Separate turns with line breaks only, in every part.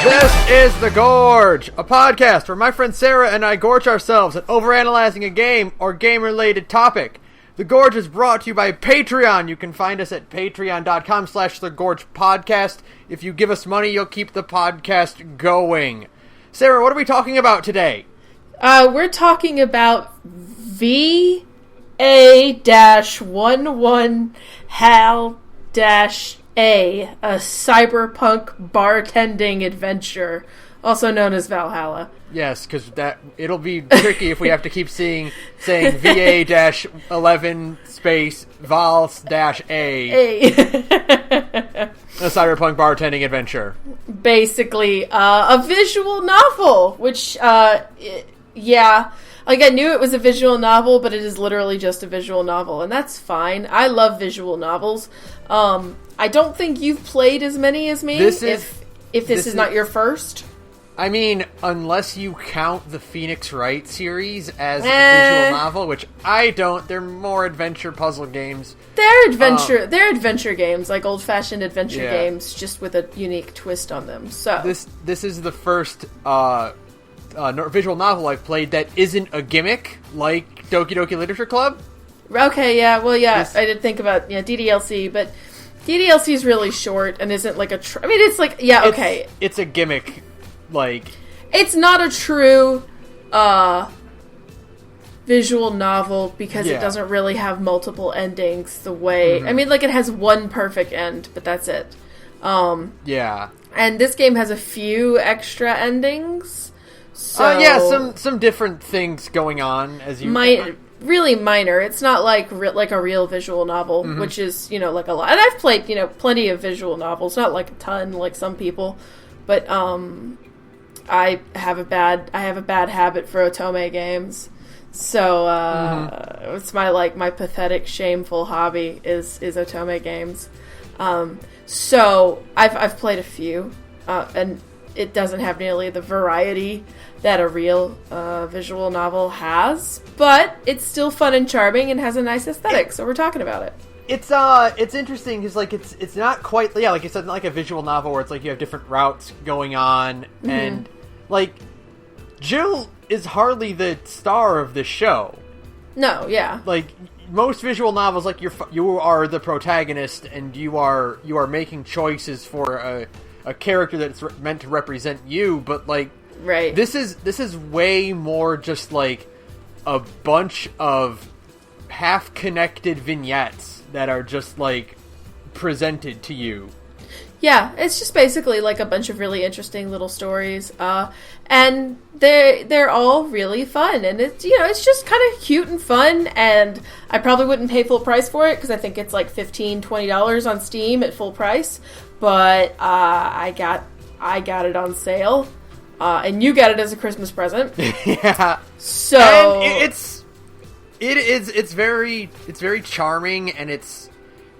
This is The Gorge, a podcast where my friend Sara and I gorge ourselves at overanalyzing a game or game-related topic. The Gorge is brought to you by Patreon. You can find us at patreon.com/thegorgepodcast. If you give us money, you'll keep the podcast going. Sara, what are we talking about today?
We're talking about VA-11 HAL-A, a Cyberpunk Bartending Adventure, also known as Valhalla.
Yes, because it'll be tricky if we have to keep saying VA-11 space Vals-A. A Cyberpunk Bartending Adventure.
Basically, a visual novel, which, yeah, like I knew it was a visual novel, but it is literally just a visual novel, and that's fine. I love visual novels. I don't think you've played as many as me, if this is not your first.
I mean, unless you count the Phoenix Wright series as a visual novel, which I don't. They're more adventure puzzle games.
They're adventure games, like old-fashioned adventure games, just with a unique twist on them. So
this is the first visual novel I've played that isn't a gimmick, like Doki Doki Literature Club.
Okay, yeah, well, yeah, I did think about DDLC, but DDLC is really short and isn't like I mean, it's like, yeah, okay.
It's a gimmick. Like,
it's not a true visual novel because it doesn't really have multiple endings the way... I mean, like, it has one perfect end, but that's it.
Yeah.
And this game has a few extra endings. So
some different things going on as you...
really minor. It's not like a real visual novel, which is, like a lot. And I've played, plenty of visual novels, not like a ton like some people, but I have a bad habit for otome games. So it's my pathetic, shameful hobby is otome games. So I've played a few, and it doesn't have nearly the variety that a real visual novel has, but it's still fun and charming and has a nice aesthetic. So we're talking about it.
It's interesting because like it's not quite like you said, not like a visual novel where it's like you have different routes going on and like Jill is hardly the star of the show. No, yeah. Like most visual novels, like you are the protagonist and you are making choices for a character that's meant to represent you, but like this is way more just like a bunch of half-connected vignettes that are just, like, presented to you.
Yeah, it's just basically, like, a bunch of really interesting little stories, and they're all really fun, and it's, it's just kind of cute and fun, and I probably wouldn't pay full price for it, because I think it's, like, $15-$20 on Steam at full price, but, I got it on sale, and you got it as a Christmas present.
Yeah.
So...
And it's very charming, and it's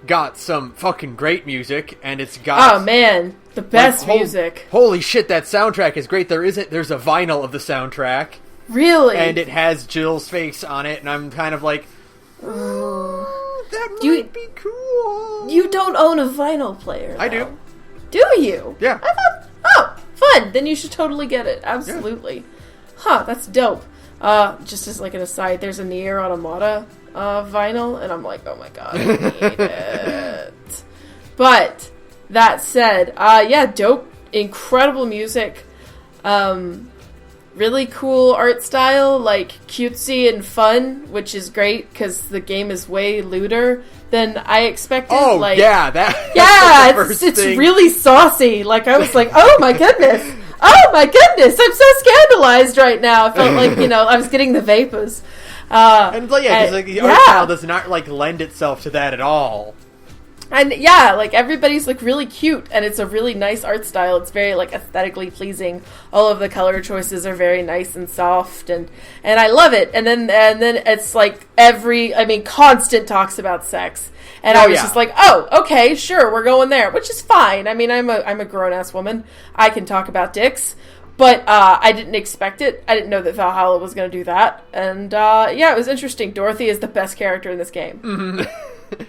got some fucking great music, and it's got...
Oh, man. The best music.
Holy shit, that soundtrack is great. There's a vinyl of the soundtrack.
Really?
And it has Jill's face on it, and I'm kind of like... that might be cool.
You don't own a vinyl player, though.
I do.
Do you?
Yeah.
I thought... Oh, fun. Then you should totally get it. Absolutely. Yeah. Huh, that's dope. Just as like an aside, there's a Nier Automata vinyl, and I'm like, oh my god, I need it. But that said, dope, incredible music, really cool art style, like cutesy and fun, which is great because the game is way lewder than I expected.
Oh,
like,
yeah,
it's really saucy. Like I was like, oh my goodness. Oh my goodness, I'm so scandalized right now. I felt like, I was getting the vapors.
And the art style does not, like, lend itself to that at all.
And, yeah, like, everybody's, like, really cute, and it's a really nice art style. It's very, like, aesthetically pleasing. All of the color choices are very nice and soft, and I love it. And then it's, like, constant talks about sex. And I was just like, oh, okay, sure, we're going there, which is fine. I mean, I'm a grown-ass woman. I can talk about dicks. But I didn't expect it. I didn't know that Valhalla was going to do that. And, it was interesting. Dorothy is the best character in this game.
Mm-hmm.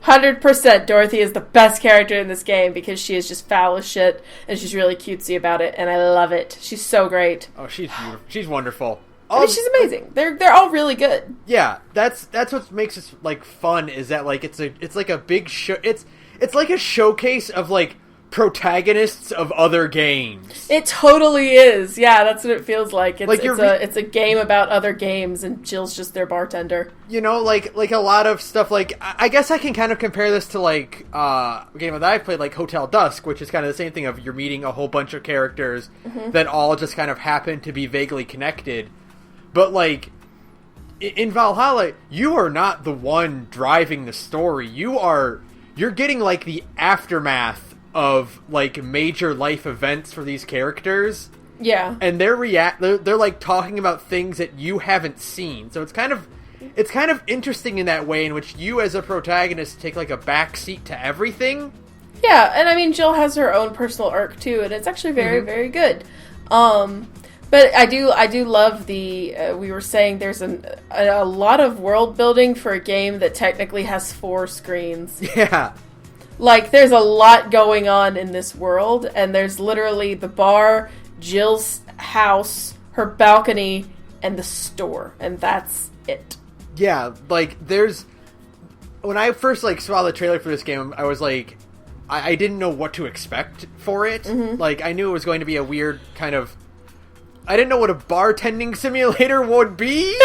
100% Dorothy is the best character in this game because she is just foul as shit and she's really cutesy about it and I love it. She's so great.
Oh, she's beautiful. She's wonderful.
I mean, she's amazing. They're all really good.
Yeah, that's what makes it like fun is that like it's like a big show. It's like a showcase of like protagonists of other games.
It totally is. Yeah, that's what it feels like. It's a game about other games, and Jill's just their bartender.
You know, like a lot of stuff. Like I guess I can kind of compare this to like a game that I've played, like Hotel Dusk, which is kind of the same thing. Of you're meeting a whole bunch of characters that all just kind of happen to be vaguely connected, but like in Valhalla, you are not the one driving the story. You're getting like the aftermath of like major life events for these characters.
Yeah.
And they're like talking about things that you haven't seen. So it's kind of interesting in that way in which you as a protagonist take like a back seat to everything.
Yeah, and I mean Jill has her own personal arc too, and it's actually very, very good. But I do love the we were saying there's a lot of world building for a game that technically has 4 screens.
Yeah.
Like, there's a lot going on in this world, and there's literally the bar, Jill's house, her balcony, and the store, and that's it.
Yeah, like, when I first, like, saw the trailer for this game, I was like, I didn't know what to expect for it. Like, I knew it was going to be a weird kind of, I didn't know what a bartending simulator would be.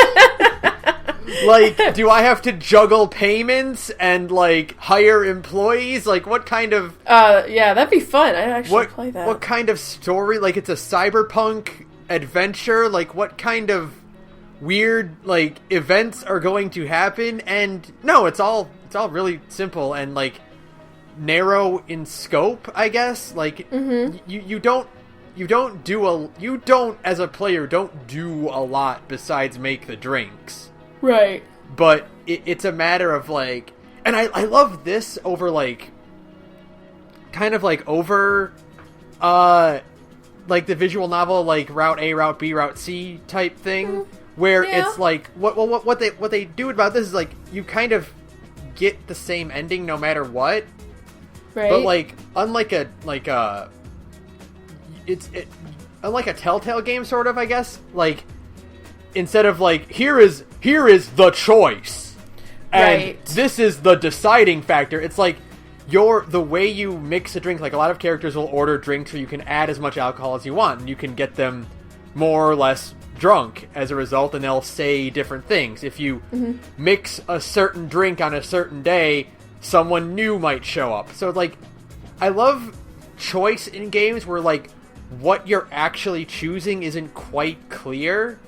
Like, do I have to juggle payments and, like, hire employees? Like, what kind of...
yeah, that'd be fun. I'd actually play that.
What kind of story? Like, it's a cyberpunk adventure? Like, what kind of weird, like, events are going to happen? And, no, it's all really simple and, like, narrow in scope, I guess. Like, you don't, as a player, don't do a lot besides make the drinks.
Right.
But it's a matter of, like... And I love this over, like... Kind of, like, over... like, the visual novel, like, Route A, Route B, Route C type thing. Where it's, like... What they do about this is, like, you kind of get the same ending no matter what.
Right.
But, like, unlike a Telltale game, sort of, I guess. Like... Instead of like, here is the choice, and this is the deciding factor. It's like the way you mix a drink. Like a lot of characters will order drinks where you can add as much alcohol as you want, and you can get them more or less drunk as a result. And they'll say different things. If you mix a certain drink on a certain day, someone new might show up. So like, I love choice in games where like what you're actually choosing isn't quite clear.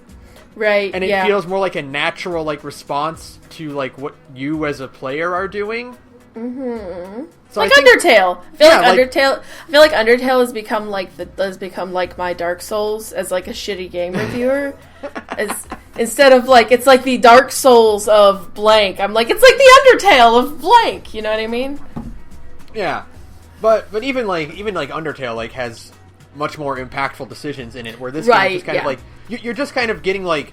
Right,
and it feels more like a natural, like, response to, like, what you as a player are doing. So
like Undertale. I feel like Undertale has become like my Dark Souls as like a shitty game reviewer. Instead of like it's like the Dark Souls of blank. I'm like it's like the Undertale of blank. You know what I mean?
Yeah, but even Undertale like has much more impactful decisions in it. Where this game is just kind of like. You're just kind of getting, like,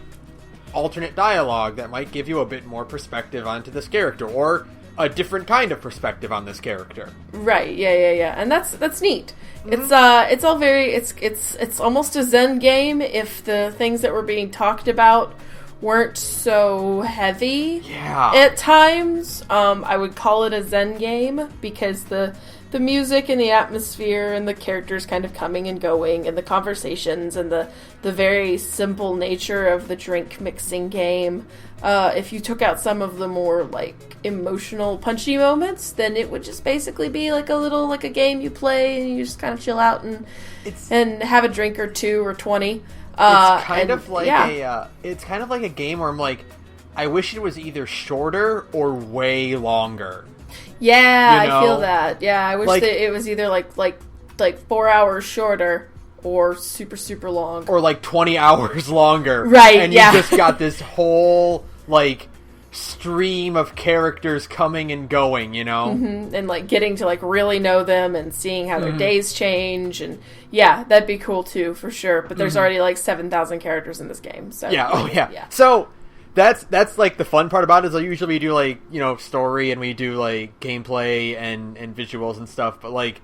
alternate dialogue that might give you a bit more perspective onto this character, or a different kind of perspective on this character.
Right, yeah. And that's neat. It's all very, it's almost a Zen game if the things that were being talked about weren't so heavy at times. I would call it a Zen game, because the music and the atmosphere and the characters kind of coming and going and the conversations and the very simple nature of the drink mixing game. If you took out some of the more like emotional punchy moments, then it would just basically be like a game you play and you just kind of chill out and have a drink or 2 or 20.
It's kind of like a game where I'm like, I wish it was either shorter or way longer.
Yeah, you know? I feel that. Yeah, I wish that it was either like 4 hours shorter or super, super long.
Or like 20 hours longer.
Right,
and you just got this whole, like, stream of characters coming and going, you know?
And like getting to like really know them and seeing how their days change. And yeah, that'd be cool too, for sure. But there's already like 7,000 characters in this game. So
yeah, yeah. So... that's like the fun part about it is like usually we do like, you know, story and we do like gameplay and visuals and stuff, but like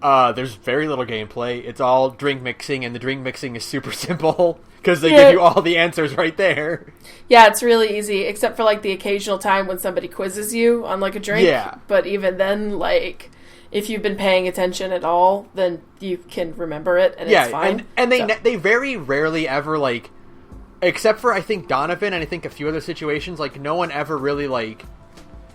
there's very little gameplay. It's all drink mixing, and the drink mixing is super simple because they give you all the answers right there.
Yeah, it's really easy, except for like the occasional time when somebody quizzes you on like a drink.
Yeah.
But even then, like, if you've been paying attention at all, then you can remember it, and it's fine.
And they very rarely ever, like, except for I think Donovan and I think a few other situations, like no one ever really like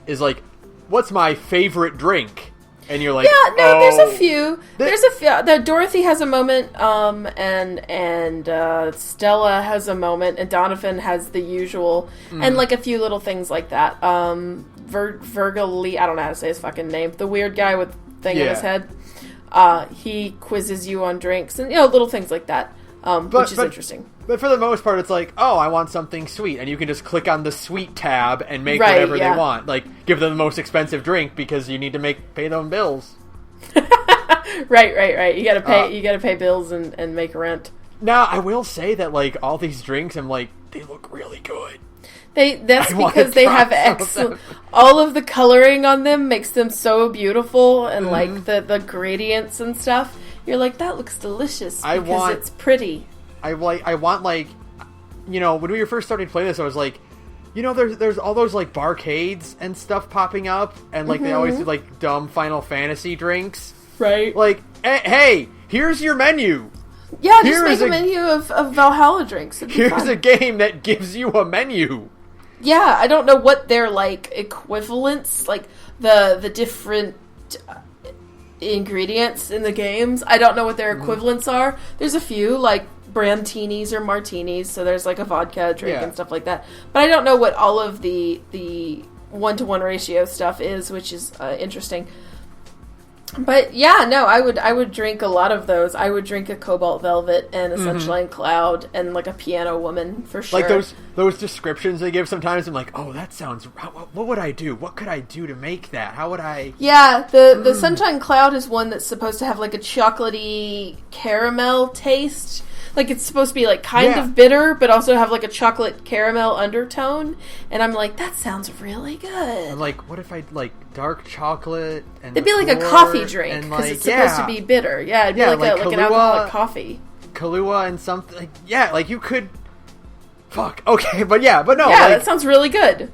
is like, what's my favorite drink? And you're like,
yeah, no, there's a few. There's a few. Dorothy has a moment, and Stella has a moment, and Donovan has the usual, and like a few little things like that. Virgil Lee, I don't know how to say his fucking name. The weird guy with thing in his head. He quizzes you on drinks, and little things like that, which is interesting.
But for the most part, it's like, oh, I want something sweet, and you can just click on the sweet tab and make whatever they want. Like, give them the most expensive drink because you need to pay them bills.
Right. You gotta pay bills and make rent.
Now, I will say that like all these drinks, I'm like, they look really good.
That's because they have excellent. All of the coloring on them makes them so beautiful, and like the gradients and stuff. You're like, that looks delicious because it's pretty. I
want like, when we first started playing this, I was like, there's all those like barcades and stuff popping up, and like they always do like dumb Final Fantasy drinks,
right?
Like, hey, here's your menu.
Yeah, just make a menu of Valhalla drinks.
Here's a game that gives you a menu.
Yeah, I don't know what their like equivalents, like the different ingredients in the games. I don't know what their equivalents are. There's a few like brantinis or martinis, so there's like a vodka drink and stuff like that. But I don't know what all of the 1-to-1 ratio stuff is, which is interesting. But yeah, no, I would drink a lot of those. I would drink a Cobalt Velvet and a Sunshine Cloud and like a Piano Woman for sure.
Like those descriptions they give sometimes, I'm like, oh, that sounds. What would I do? What could I do to make that? How would I?
Yeah, the Sunshine Cloud is one that's supposed to have like a chocolatey caramel taste. Like, it's supposed to be, like, kind of bitter, but also have, like, a chocolate caramel undertone. And I'm like, that sounds really good.
I'm like, what if I, like, dark chocolate and
it'd be like a coffee drink, because it's supposed to be bitter. Yeah, it'd be like an alcoholic coffee.
Kahlua and something. Like, yeah, like, you could... Fuck. Okay, but no.
Yeah,
like,
that sounds really good.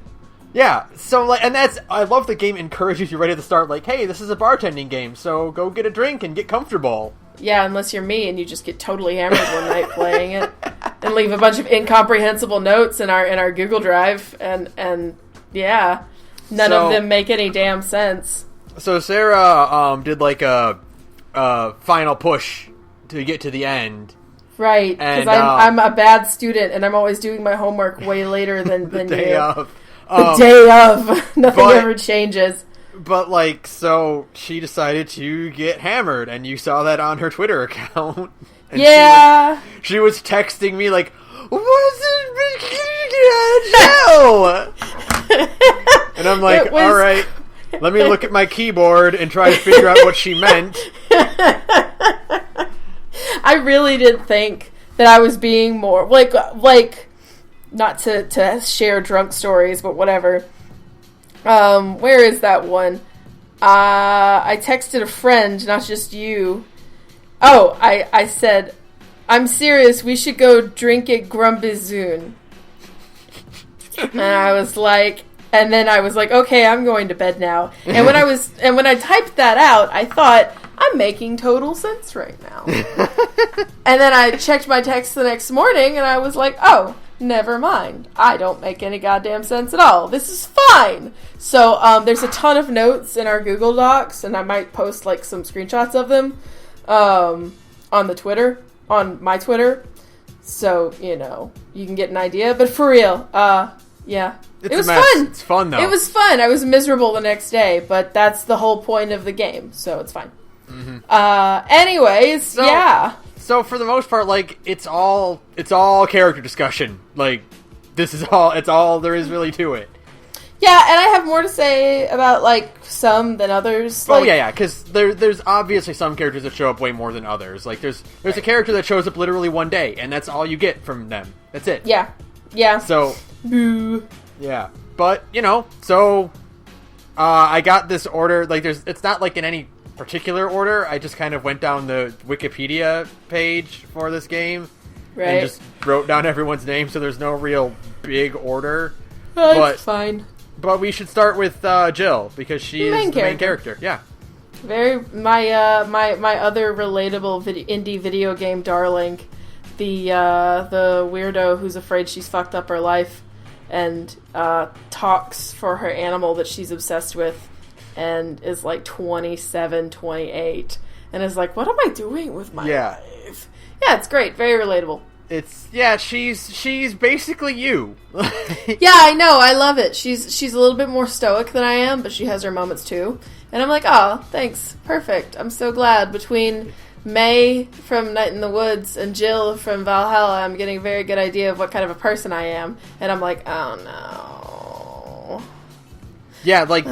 Yeah, so, like, and I love the game encourages you right at the start, like, hey, this is a bartending game, so go get a drink and get comfortable.
Yeah, unless you're me and you just get totally hammered one night playing it, and leave a bunch of incomprehensible notes in our Google Drive, and none of them make any damn sense.
So Sarah did like a final push to get to the end,
right? Because I'm a bad student and I'm always doing my homework way later than
the
you.
Day of.
The day of, nothing ever changes.
But, like, so she decided to get hammered, and you saw that on her Twitter account. And she was texting me, like, what's it now? And I'm like, all right, let me look at my keyboard and try to figure out what she meant.
I really did think that I was being more, like, not to share drunk stories, but whatever. Where is that one? I texted a friend, not just you. Oh, I said, I'm serious, we should go drink at Grumbizoon. And I was like, okay, I'm going to bed now. And when I typed that out, I thought, I'm making total sense right now. And then I checked my text the next morning, and I was like, oh, never mind. I don't make any goddamn sense at all. This is fine. So there's a ton of notes in our Google Docs, and I might post like some screenshots of them on my Twitter. So, you can get an idea. But for real, it was fun.
It's fun, though.
It was fun. I was miserable the next day, but that's the whole point of the game, so it's fine. Anyways,
So for the most part, like, it's all character discussion. Like, it's all there is really to it.
Yeah, and I have more to say about, like, some than others. Like,
because there's obviously some characters that show up way more than others. Like, there's a character that shows up literally one day, and that's all you get from them. That's it.
Yeah.
So,
Boo.
Yeah. But, so I got this order. Like, it's not like in any particular order. I just kind of went down the Wikipedia page for this game.
Right.
And just wrote down everyone's name, so there's no real big order.
That's fine.
But we should start with Jill, because she is the main character. Yeah.
My other relatable indie video game darling, the weirdo who's afraid she's fucked up her life and talks for her animal that she's obsessed with and is like 27, 28 and is like, what am I doing with my life? Yeah, it's great. Very relatable.
She's basically you.
Yeah, I know. I love it. She's a little bit more stoic than I am, but she has her moments too. And I'm like, oh, thanks. Perfect. I'm so glad. Between May from Night in the Woods and Jill from Valhalla, I'm getting a very good idea of what kind of a person I am. And I'm like, oh no.
Yeah, like,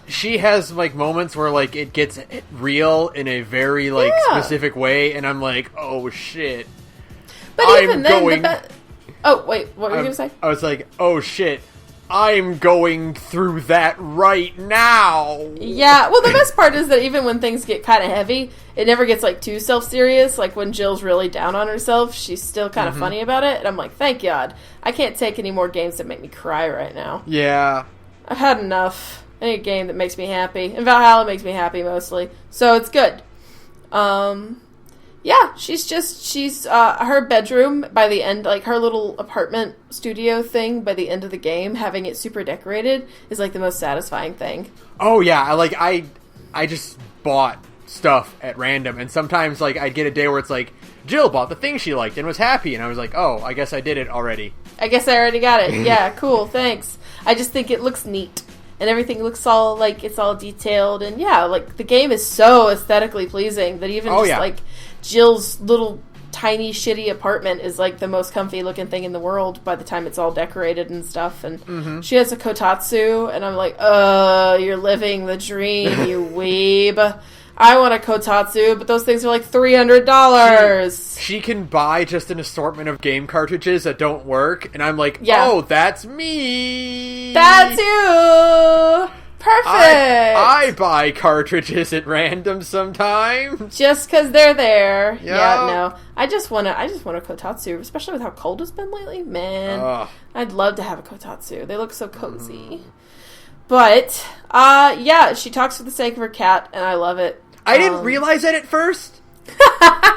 she has, like, moments where, like, it gets real in a very, like, specific way, and I'm like, oh, shit.
But even then, oh, wait, what were you going to say?
I was like, oh, shit. I'm going through that right now.
Yeah, well, the best part is that even when things get kind of heavy, it never gets, like, too self-serious. Like, when Jill's really down on herself, she's still kind of funny about it. And I'm like, thank God. I can't take any more games that make me cry right now.
Yeah.
I've had enough. I need a game that makes me happy. And Valhalla makes me happy, mostly. So, it's good. Yeah, she's her bedroom by the end, like her little apartment studio thing by the end of the game, having it super decorated is like the most satisfying thing.
Oh yeah, I just bought stuff at random, and sometimes like I'd get a day where it's like, Jill bought the thing she liked and was happy, and I was like, oh, I guess I did it already.
I guess I already got it. Yeah, cool, thanks. I just think it looks neat. And everything looks all, like, it's all detailed. And, yeah, like, the game is so aesthetically pleasing that even like, Jill's little tiny, shitty apartment is, like, the most comfy-looking thing in the world by the time it's all decorated and stuff. And she has a kotatsu, and I'm like, you're living the dream, you weeb. I want a kotatsu, but those things are like $300.
She can buy just an assortment of game cartridges that don't work, and I'm like, oh, that's me.
That's you. Perfect.
I buy cartridges at random sometimes.
Just because they're there. Yeah, no. I just want a kotatsu, especially with how cold it's been lately. Man, I'd love to have a kotatsu. They look so cozy. But, yeah, she talks for the sake of her cat, and I love it.
I didn't realize that at first.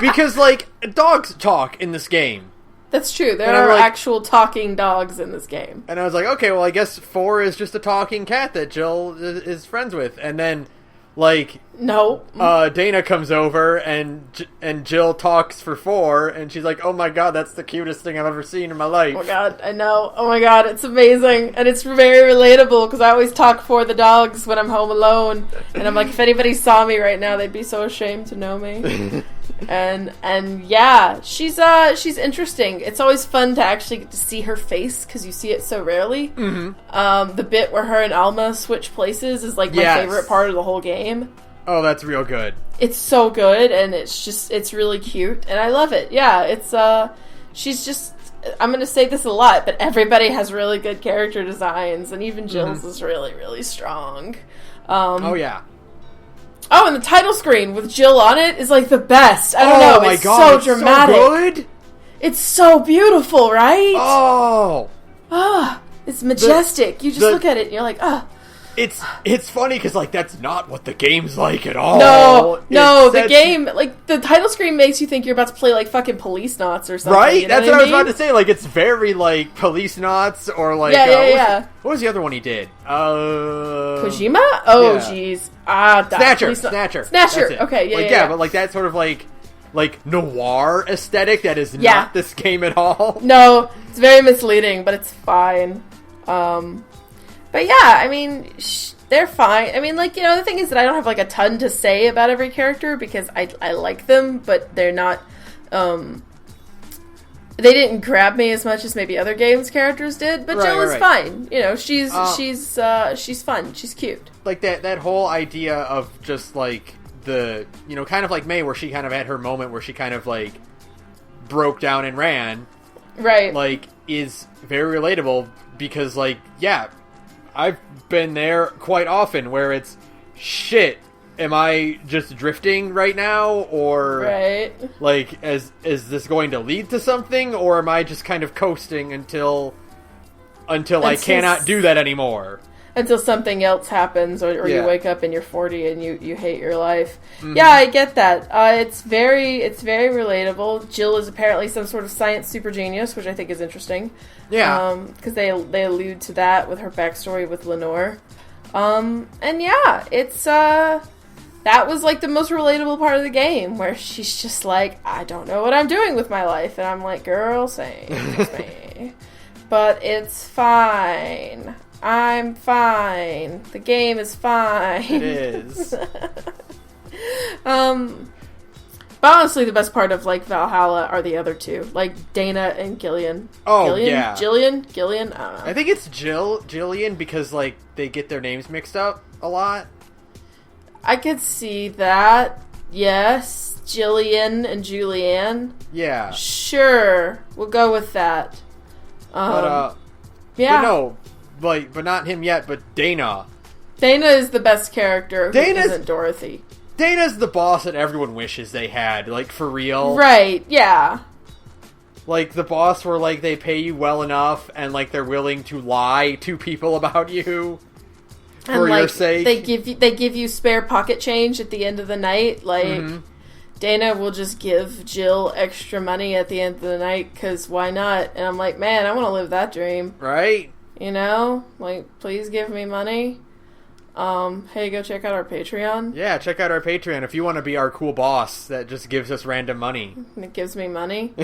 Because, like, dogs talk in this game.
That's true. There are actual talking dogs in this game.
And I was like, okay, well, I guess 4 is just a talking cat that Jill is friends with. And then, like...
No.
Dana comes over, and Jill talks for 4, and she's like, oh my god, that's the cutest thing I've ever seen in my life.
Oh my god, I know. Oh my god, it's amazing. And it's very relatable, because I always talk for the dogs when I'm home alone. And I'm like, if anybody saw me right now, they'd be so ashamed to know me. and yeah, she's interesting. It's always fun to actually get to see her face, because you see it so rarely. The bit where her and Alma switch places is like my favorite part of the whole game.
Oh, that's real good.
It's so good, and it's really cute, and I love it. Yeah, it's, she's just, I'm gonna say this a lot, but everybody has really good character designs, and even Jill's is really, really strong.
Oh, yeah.
Oh, and the title screen with Jill on it is, like, the best. I don't know,
my
it's
God,
so dramatic.
So good?
It's so beautiful, right?
Oh!
It's majestic. You just look at it, and you're like,
It's funny because, like, that's not what the game's like at all.
No, the game, like, the title screen makes you think you're about to play, like, fucking Police Knots or something.
Right?
You know
That's what I was about to say. Like, it's very, like, Police Knots or, like... What was the other one he did?
Kojima? Oh, jeez. Snatcher. Okay,
yeah. But, like, that sort of, like noir aesthetic that is not this game at all.
No, it's very misleading, but it's fine. But yeah, I mean, they're fine. I mean, like, you know, the thing is that I don't have, like, a ton to say about every character because I like them, but they're not, they didn't grab me as much as maybe other games characters did, but Jill is fine. You know, she's fun. She's cute.
Like, that whole idea of just, like, the, you know, kind of like May, where she kind of had her moment where she kind of, like, broke down and ran.
Right.
like, is very relatable because, like, yeah, I've been there quite often where it's, shit, am I just drifting right now? Or,
right.
like, is this going to lead to something? Or am I just kind of coasting until I cannot do that anymore?
Until something else happens, or
Yeah.
you wake up and you're 40 and you hate your life. Yeah, I get that. It's very relatable. Jill is apparently some sort of science super genius, which I think is interesting.
Yeah.
Because they allude to that with her backstory with Lenore. And yeah, it's that was like the most relatable part of the game, where she's just like, I don't know what I'm doing with my life, and I'm like, girl, same with me. But it's fine. I'm fine. The game is fine.
It is.
But honestly, the best part of, like, Valhalla are the other two. Like, Dana and Gillian.
Oh,
Gillian?
yeah.
Gillian? I don't know.
I think it's Jillian because, like, they get their names mixed up a lot.
I could see that. Yes. Jillian and Julianne.
Yeah.
Sure. We'll go with that.
But no. But not him yet, but Dana.
Dana is the best character who isn't Dorothy.
Dana's the boss that everyone wishes they had, like, for real.
Right, yeah.
Like, the boss where, like, they pay you well enough and, like, they're willing to lie to people about you for your sake.
They give you spare pocket change at the end of the night. Like, Dana will just give Jill extra money at the end of the night, because why not? And I'm like, man, I want to live that dream.
Right?
You know? Like, please give me money. Hey, go check out our Patreon.
Yeah, check out our Patreon if you want to be our cool boss that just gives us random money.
And it gives me money.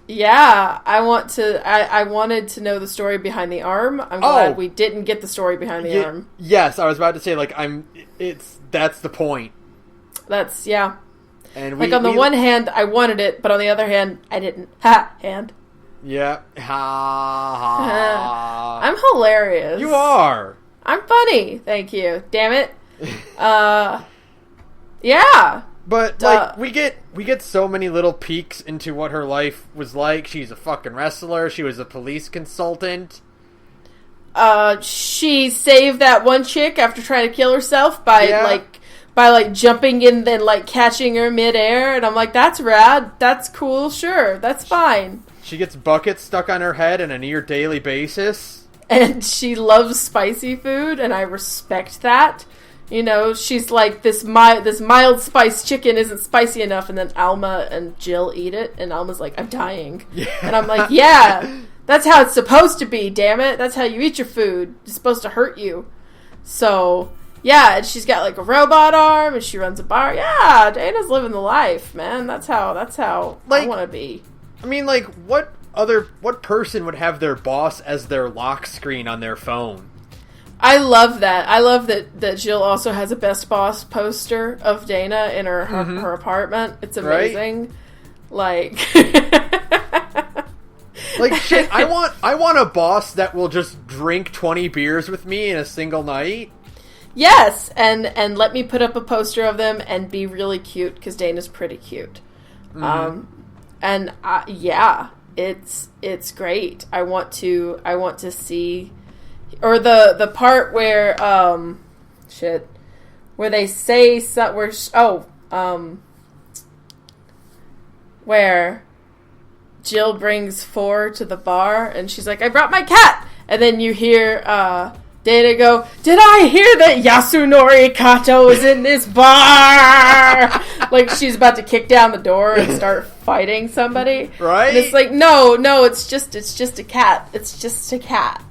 Yeah, I wanted to know the story behind the arm. I'm glad we didn't get the story behind the arm.
Yes, I was about to say, like, that's the point.
That's, yeah.
And
on the one hand, I wanted it, but on the other hand, I didn't. Hand.
Yeah. Ha.
I'm hilarious.
You are.
I'm funny. Thank you. Damn it. Yeah.
But like we get so many little peeks into what her life was like. She's a fucking wrestler. She was a police consultant.
She saved that one chick after trying to kill herself by jumping in, then like catching her midair, and I'm like, that's rad. That's cool. Sure, that's fine.
She gets buckets stuck on her head on a near daily basis.
And she loves spicy food, and I respect that. You know, she's like, this mild spice chicken isn't spicy enough, and then Alma and Jill eat it, and Alma's like, I'm dying. Yeah. And I'm like, yeah, that's how it's supposed to be, damn it. That's how you eat your food. It's supposed to hurt you. So, yeah, and she's got like a robot arm, and she runs a bar. Yeah, Dana's living the life, man. That's how I want to be.
I mean, like, what person would have their boss as their lock screen on their phone?
I love that. I love that Jill also has a Best Boss poster of Dana in her apartment. It's amazing. Right? Like
shit, I want a boss that will just drink 20 beers with me in a single night.
Yes, and let me put up a poster of them and be really cute, because Dana's pretty cute. And yeah, it's great. I want to see, or the part where where they say where Jill brings 4 to the bar, and she's like, I brought my cat, and then you hear Dana go, did I hear that Yasunori Kato is in this bar? Like she's about to kick down the door and start fighting somebody.
Right?
And it's like, no, it's just a cat. It's just a cat.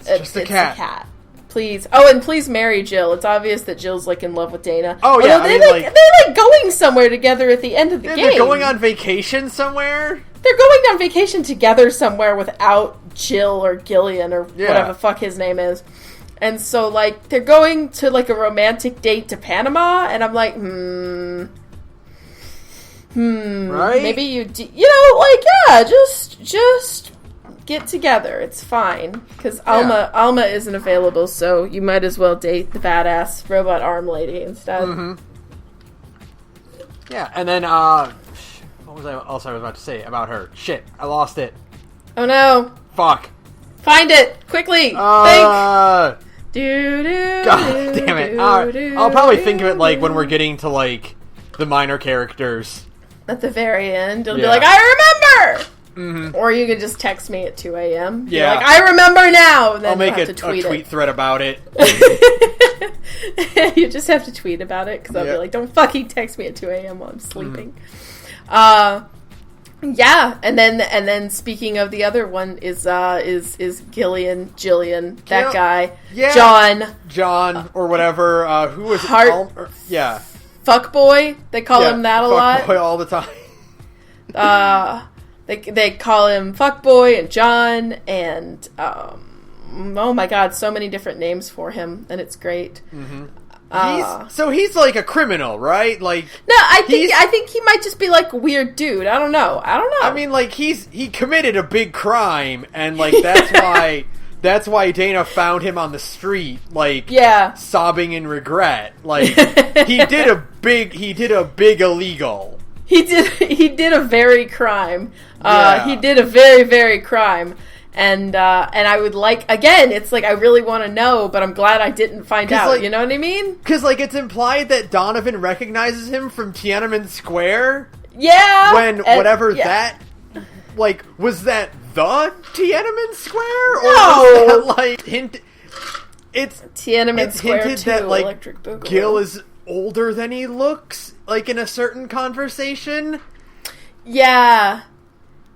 It's a cat.
Please. Oh, and please marry Jill. It's obvious that Jill's like in love with Dana.
Oh, yeah.
They're like going somewhere together at the end of the game.
They're going on vacation somewhere?
They're going on vacation together somewhere without Jill or Gillian or whatever the fuck his name is. And so, like, they're going to, like, a romantic date to Panama, and I'm like,
right?
Maybe just get together. It's fine. Because Alma isn't available, so you might as well date the badass robot arm lady instead.
Yeah, and then, What was else I was about to say about her? Shit, I lost it.
Oh no.
Fuck.
Find it! Quickly! Think!
God damn it. I'll probably think of it, like, when we're getting to, like, the minor characters.
At the very end, it'll be like, I remember! Mm-hmm. Or you can just text me at 2 a.m.
Yeah.
Like, I remember now! And then
I'll make
have
a
to tweet
thread about it.
You just have to tweet about it, because I'll be like, don't fucking text me at 2 a.m. while I'm sleeping. Yeah, and then speaking of the other one is Jillian, that guy,
John, or whatever. Who was
Heart?
Yeah,
Fuckboy. They call him that a lot.
Fuckboy all the time.
They call him Fuckboy and John and oh my god, so many different names for him, and it's great. Mm-hmm.
He's like a criminal, right? Like,
no, I think he might just be like a weird dude. I don't know.
I mean, like, he committed a big crime, and like that's why Dana found him on the street, like, sobbing in regret. Like, he did a big illegal. He
did a very crime. He did a very, very crime. And I would like, again, it's like I really want to know, but I'm glad I didn't find out. Like, you know what I mean?
Because, like, it's implied that Donovan recognizes him from Tiananmen Square.
Yeah.
That, like, was that the Tiananmen Square? Or
no.
was that, like, it's
Tiananmen Square
hinted
2,
that, like,
Electric Boogaloo.
Gil is older than he looks, like, in a certain conversation.
Yeah.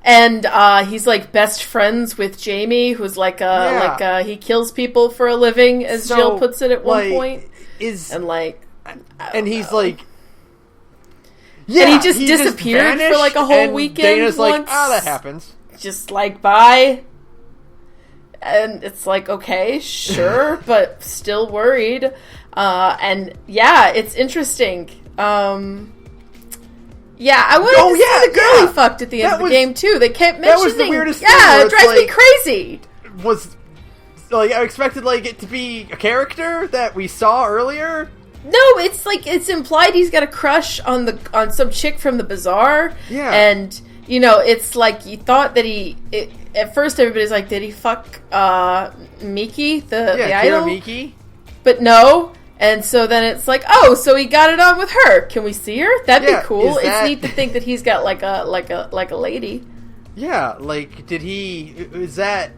And he's like best friends with Jamie, who's like he kills people for a living, as Jill puts it at one point.
He's
like,
and he
just disappeared for like a whole weekend.
Dana's
once,
like, that happens.
Just like bye. And it's like, okay, sure, but still worried. And yeah, it's interesting. Yeah, I wanted to see the girl he fucked at the end of the game, too. They kept mentioning...
That was the weirdest thing.
Yeah, it drives me crazy.
I expected, like, it to be a character that we saw earlier.
No, it's like, it's implied he's got a crush on some chick from the bazaar.
Yeah.
And, you know, it's like, you thought that at first everybody's like, did he fuck Miki, the idol?
Miki.
But no... And so then it's like, oh, so he got it on with her. Can we see her? That'd be cool. It's neat to think that he's got like a lady.
Yeah, like, is that...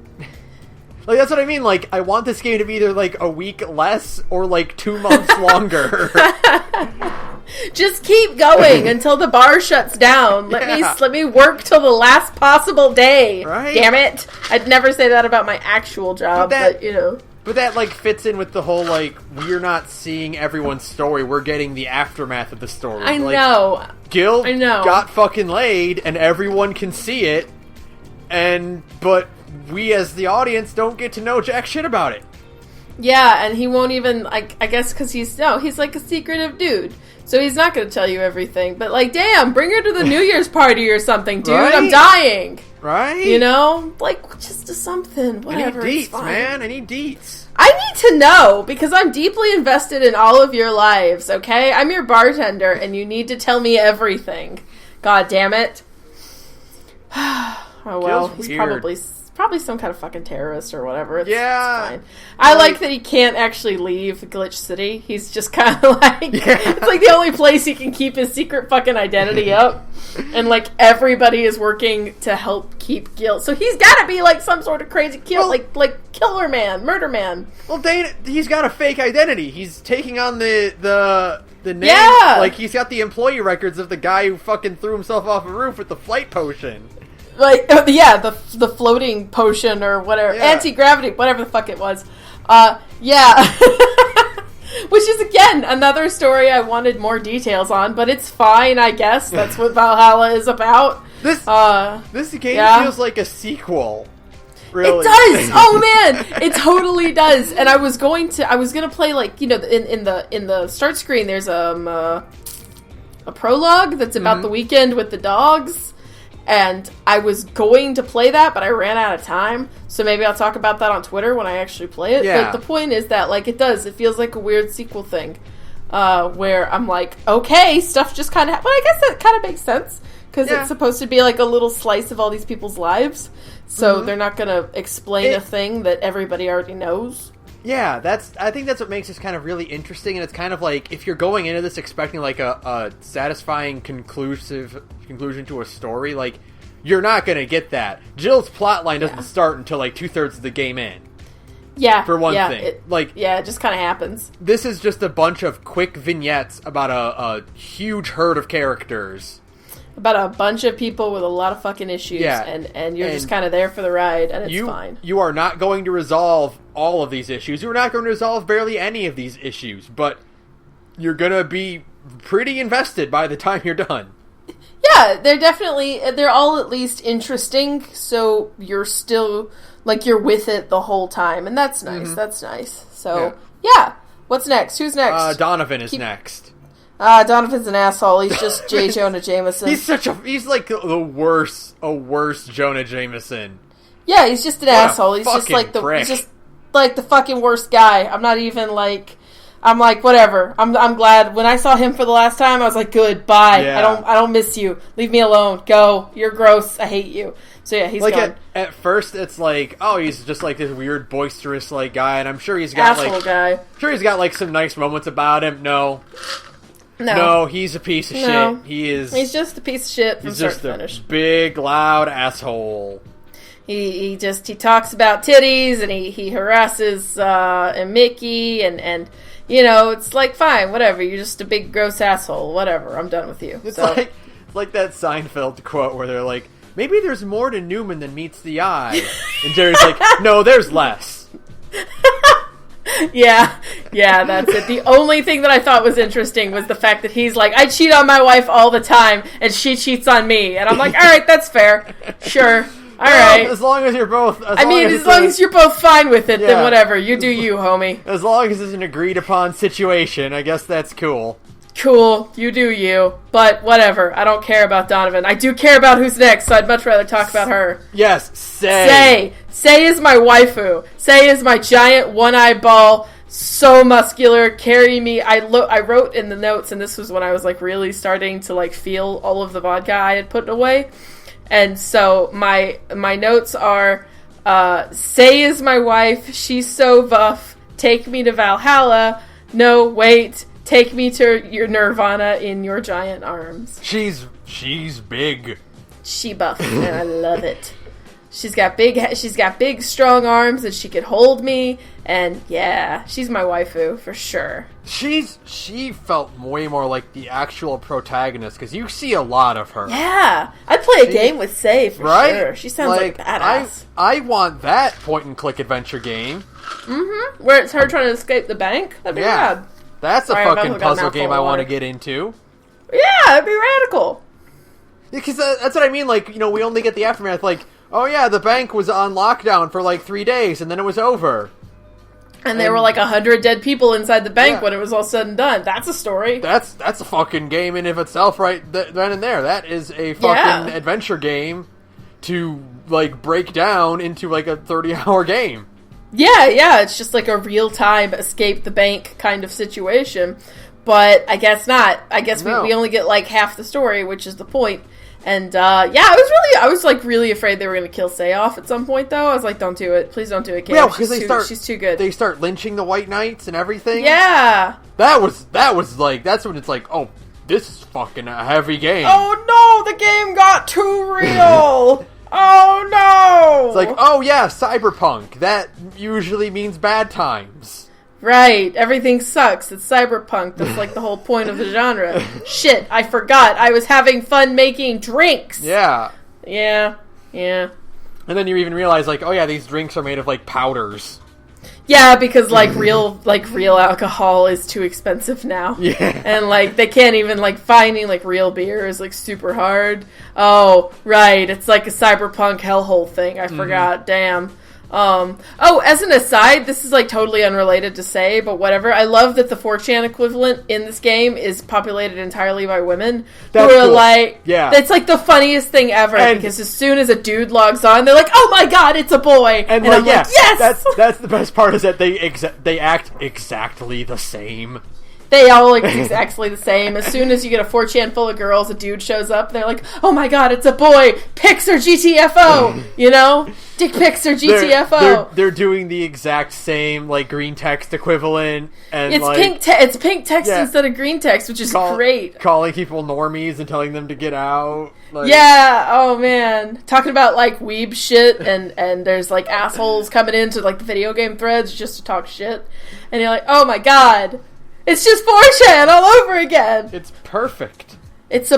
Like, that's what I mean. Like, I want this game to be either, like, a week less or, like, 2 months longer.
Just keep going until the bar shuts down. Let me work till the last possible day.
Right?
Damn it. I'd never say that about my actual job, but you know...
But that, like, fits in with the whole, like, we're not seeing everyone's story. We're getting the aftermath of the story.
I know.
Gil got fucking laid, and everyone can see it. But we, as the audience, don't get to know jack shit about it.
Yeah, and he won't even, like, I guess because he's like a secretive dude. So he's not going to tell you everything. But, like, damn, bring her to the New Year's party or something, dude. Right? I'm dying.
Right?
You know? Like, just something. Whatever.
I need deets, man. I need deets.
I need to know, because I'm deeply invested in all of your lives, okay? I'm your bartender, and you need to tell me everything. God damn it. Oh, well, he's probably some kind of fucking terrorist or whatever. It's fine. I like that he can't actually leave Glitch City. He's just kind of like... It's like the only place he can keep his secret fucking identity up. And, like, everybody is working to help keep Gil. So he's gotta be, like, some sort of crazy like killer man, murder man.
Well, he's got a fake identity. He's taking on the name.
Yeah!
Like, he's got the employee records of the guy who fucking threw himself off a roof with the flight potion.
Like, the floating potion or whatever. Yeah. Anti-gravity, whatever the fuck it was. Yeah. Which is, again, another story I wanted more details on, but it's fine, I guess. That's what Valhalla is about.
This game feels like a sequel. Really.
It does! Oh, man! It totally does. And I was gonna play, like, you know, in the start screen, there's a prologue that's about the weekend with the dogs. And I was going to play that, but I ran out of time. So maybe I'll talk about that on Twitter when I actually play it.
Yeah.
But the point is that, like, it feels like a weird sequel thing. Where I'm like, okay, stuff just kind of... But I guess that kind of makes sense. because it's supposed to be like a little slice of all these people's lives. So they're not going to explain a thing that everybody already knows.
Yeah, I think that's what makes this kind of really interesting, and it's kind of like, if you're going into this expecting like a satisfying conclusion to a story, like, you're not going to get that. Jill's plotline doesn't start until like 2/3 of the game in.
Yeah.
For one thing.
It just kind of happens.
This is just a bunch of quick vignettes about a huge herd of characters.
About a bunch of people with a lot of fucking issues, and you're just kind of there for the ride, and it's fine.
You are not going to resolve all of these issues. You're not going to resolve barely any of these issues, but you're going to be pretty invested by the time you're done.
Yeah, they're all at least interesting, so you're still, like, you're with it the whole time, and that's nice, that's nice. So, yeah. What's next? Who's next?
Donovan is next.
Donovan's an asshole. He's just J. Jonah Jameson.
He's like a worse Jonah Jameson.
Yeah, he's just an asshole. He's just like the fucking worst guy. I'm like, whatever. I'm glad. When I saw him for the last time, I was like, good, bye. Yeah. I don't miss you. Leave me alone. Go. You're gross. I hate you. So yeah, he's like gone.
At first, it's like, oh, he's just like this weird, boisterous like guy, and I'm sure he's got
asshole guy.
I'm sure he's got like some nice moments about him. No, he's a piece of shit. He's just
a piece of shit from start to finish.
He's just a big, loud asshole.
He talks about titties, and he harasses Mickey, and you know, it's like, fine, whatever. You're just a big, gross asshole. Whatever. I'm done with you.
It's like that Seinfeld quote where they're like, maybe there's more to Newman than meets the eye. And Jerry's like, no, there's less.
Yeah, that's it. The only thing that I thought was interesting was the fact that he's like, I cheat on my wife all the time, and she cheats on me. And I'm like, all right, that's fair. Sure. All right.
As long as you're both...
as long as you're both fine with it, then whatever. You do you, homie.
As long as it's an agreed-upon situation, I guess that's cool.
Cool. You do you. But whatever. I don't care about Donovan. I do care about who's next, so I'd much rather talk about her.
Yes, Say.
Say is my waifu. Say is my giant one-eyed ball, so muscular, carry me. I wrote in the notes, and this was when I was like really starting to like feel all of the vodka I had put away. And so my notes are, Say is my wife, she's so buff, take me to Valhalla, no, wait, take me to your Nirvana in your giant arms.
She's big.
She buff, and I love it. She's got big, strong arms, and she could hold me, and yeah, she's my waifu, for sure.
She felt way more like the actual protagonist, because you see a lot of her.
Yeah, I'd play a game with Say, for sure. She sounds like badass.
I want that point-and-click adventure game.
Mm-hmm, where it's her trying to escape the bank. That'd be rad.
That's a fucking puzzle game I want to get into.
Yeah, that'd be radical.
Because that's what I mean, like, you know, we only get the aftermath, like, oh yeah, the bank was on lockdown for like 3 days, and then it was over.
And there were like 100 dead people inside the bank when it was all said and done. That's a story.
That's a fucking game in of itself, right then and there. That is a fucking adventure game to like break down into like a 30-hour game.
Yeah, it's just like a real-time escape the bank kind of situation. But I guess not. I guess we only get like half the story, which is the point. And, I was like really afraid they were going to kill Say off at some point, though. I was like, don't do it. Please don't do it, Kate. Yeah, because she's too good.
They start lynching the White Knights and everything.
Yeah.
That was like, that's when it's like, oh, this is fucking a heavy game.
Oh, no, the game got too real. Oh, no.
It's like, oh, yeah, Cyberpunk. That usually means bad times.
Right, everything sucks. It's cyberpunk. That's like the whole point of the genre. Shit, I forgot. I was having fun making drinks.
Yeah.
Yeah.
And then you even realize, like, oh yeah, these drinks are made of like powders.
Yeah, because like real alcohol is too expensive now.
Yeah.
And like they can't even like finding like real beer is like super hard. Oh, right. It's like a cyberpunk hellhole thing. I forgot. Damn. As an aside, this is like totally unrelated to Say, but whatever. I love that the 4chan equivalent in this game is populated entirely by women who are cool. Like, it's like the funniest thing ever, because as soon as a dude logs on, they're like, "Oh my god, it's a boy!" And I'm like, yes,
that's the best part is that they act exactly the same.
They all look exactly the same. As soon as you get a 4chan full of girls, a dude shows up, they're like, oh my god, it's a boy! Pics or GTFO! You know? Dick pics or GTFO!
They're doing the exact same, like, green text equivalent, and
it's pink text instead of green text, which is great.
Calling people normies and telling them to get out. Like,
yeah, oh man. Talking about, like, weeb shit, and there's, like, assholes coming into, like, the video game threads just to talk shit. And you're like, oh my god, it's just 4chan all over again.
It's perfect.
It's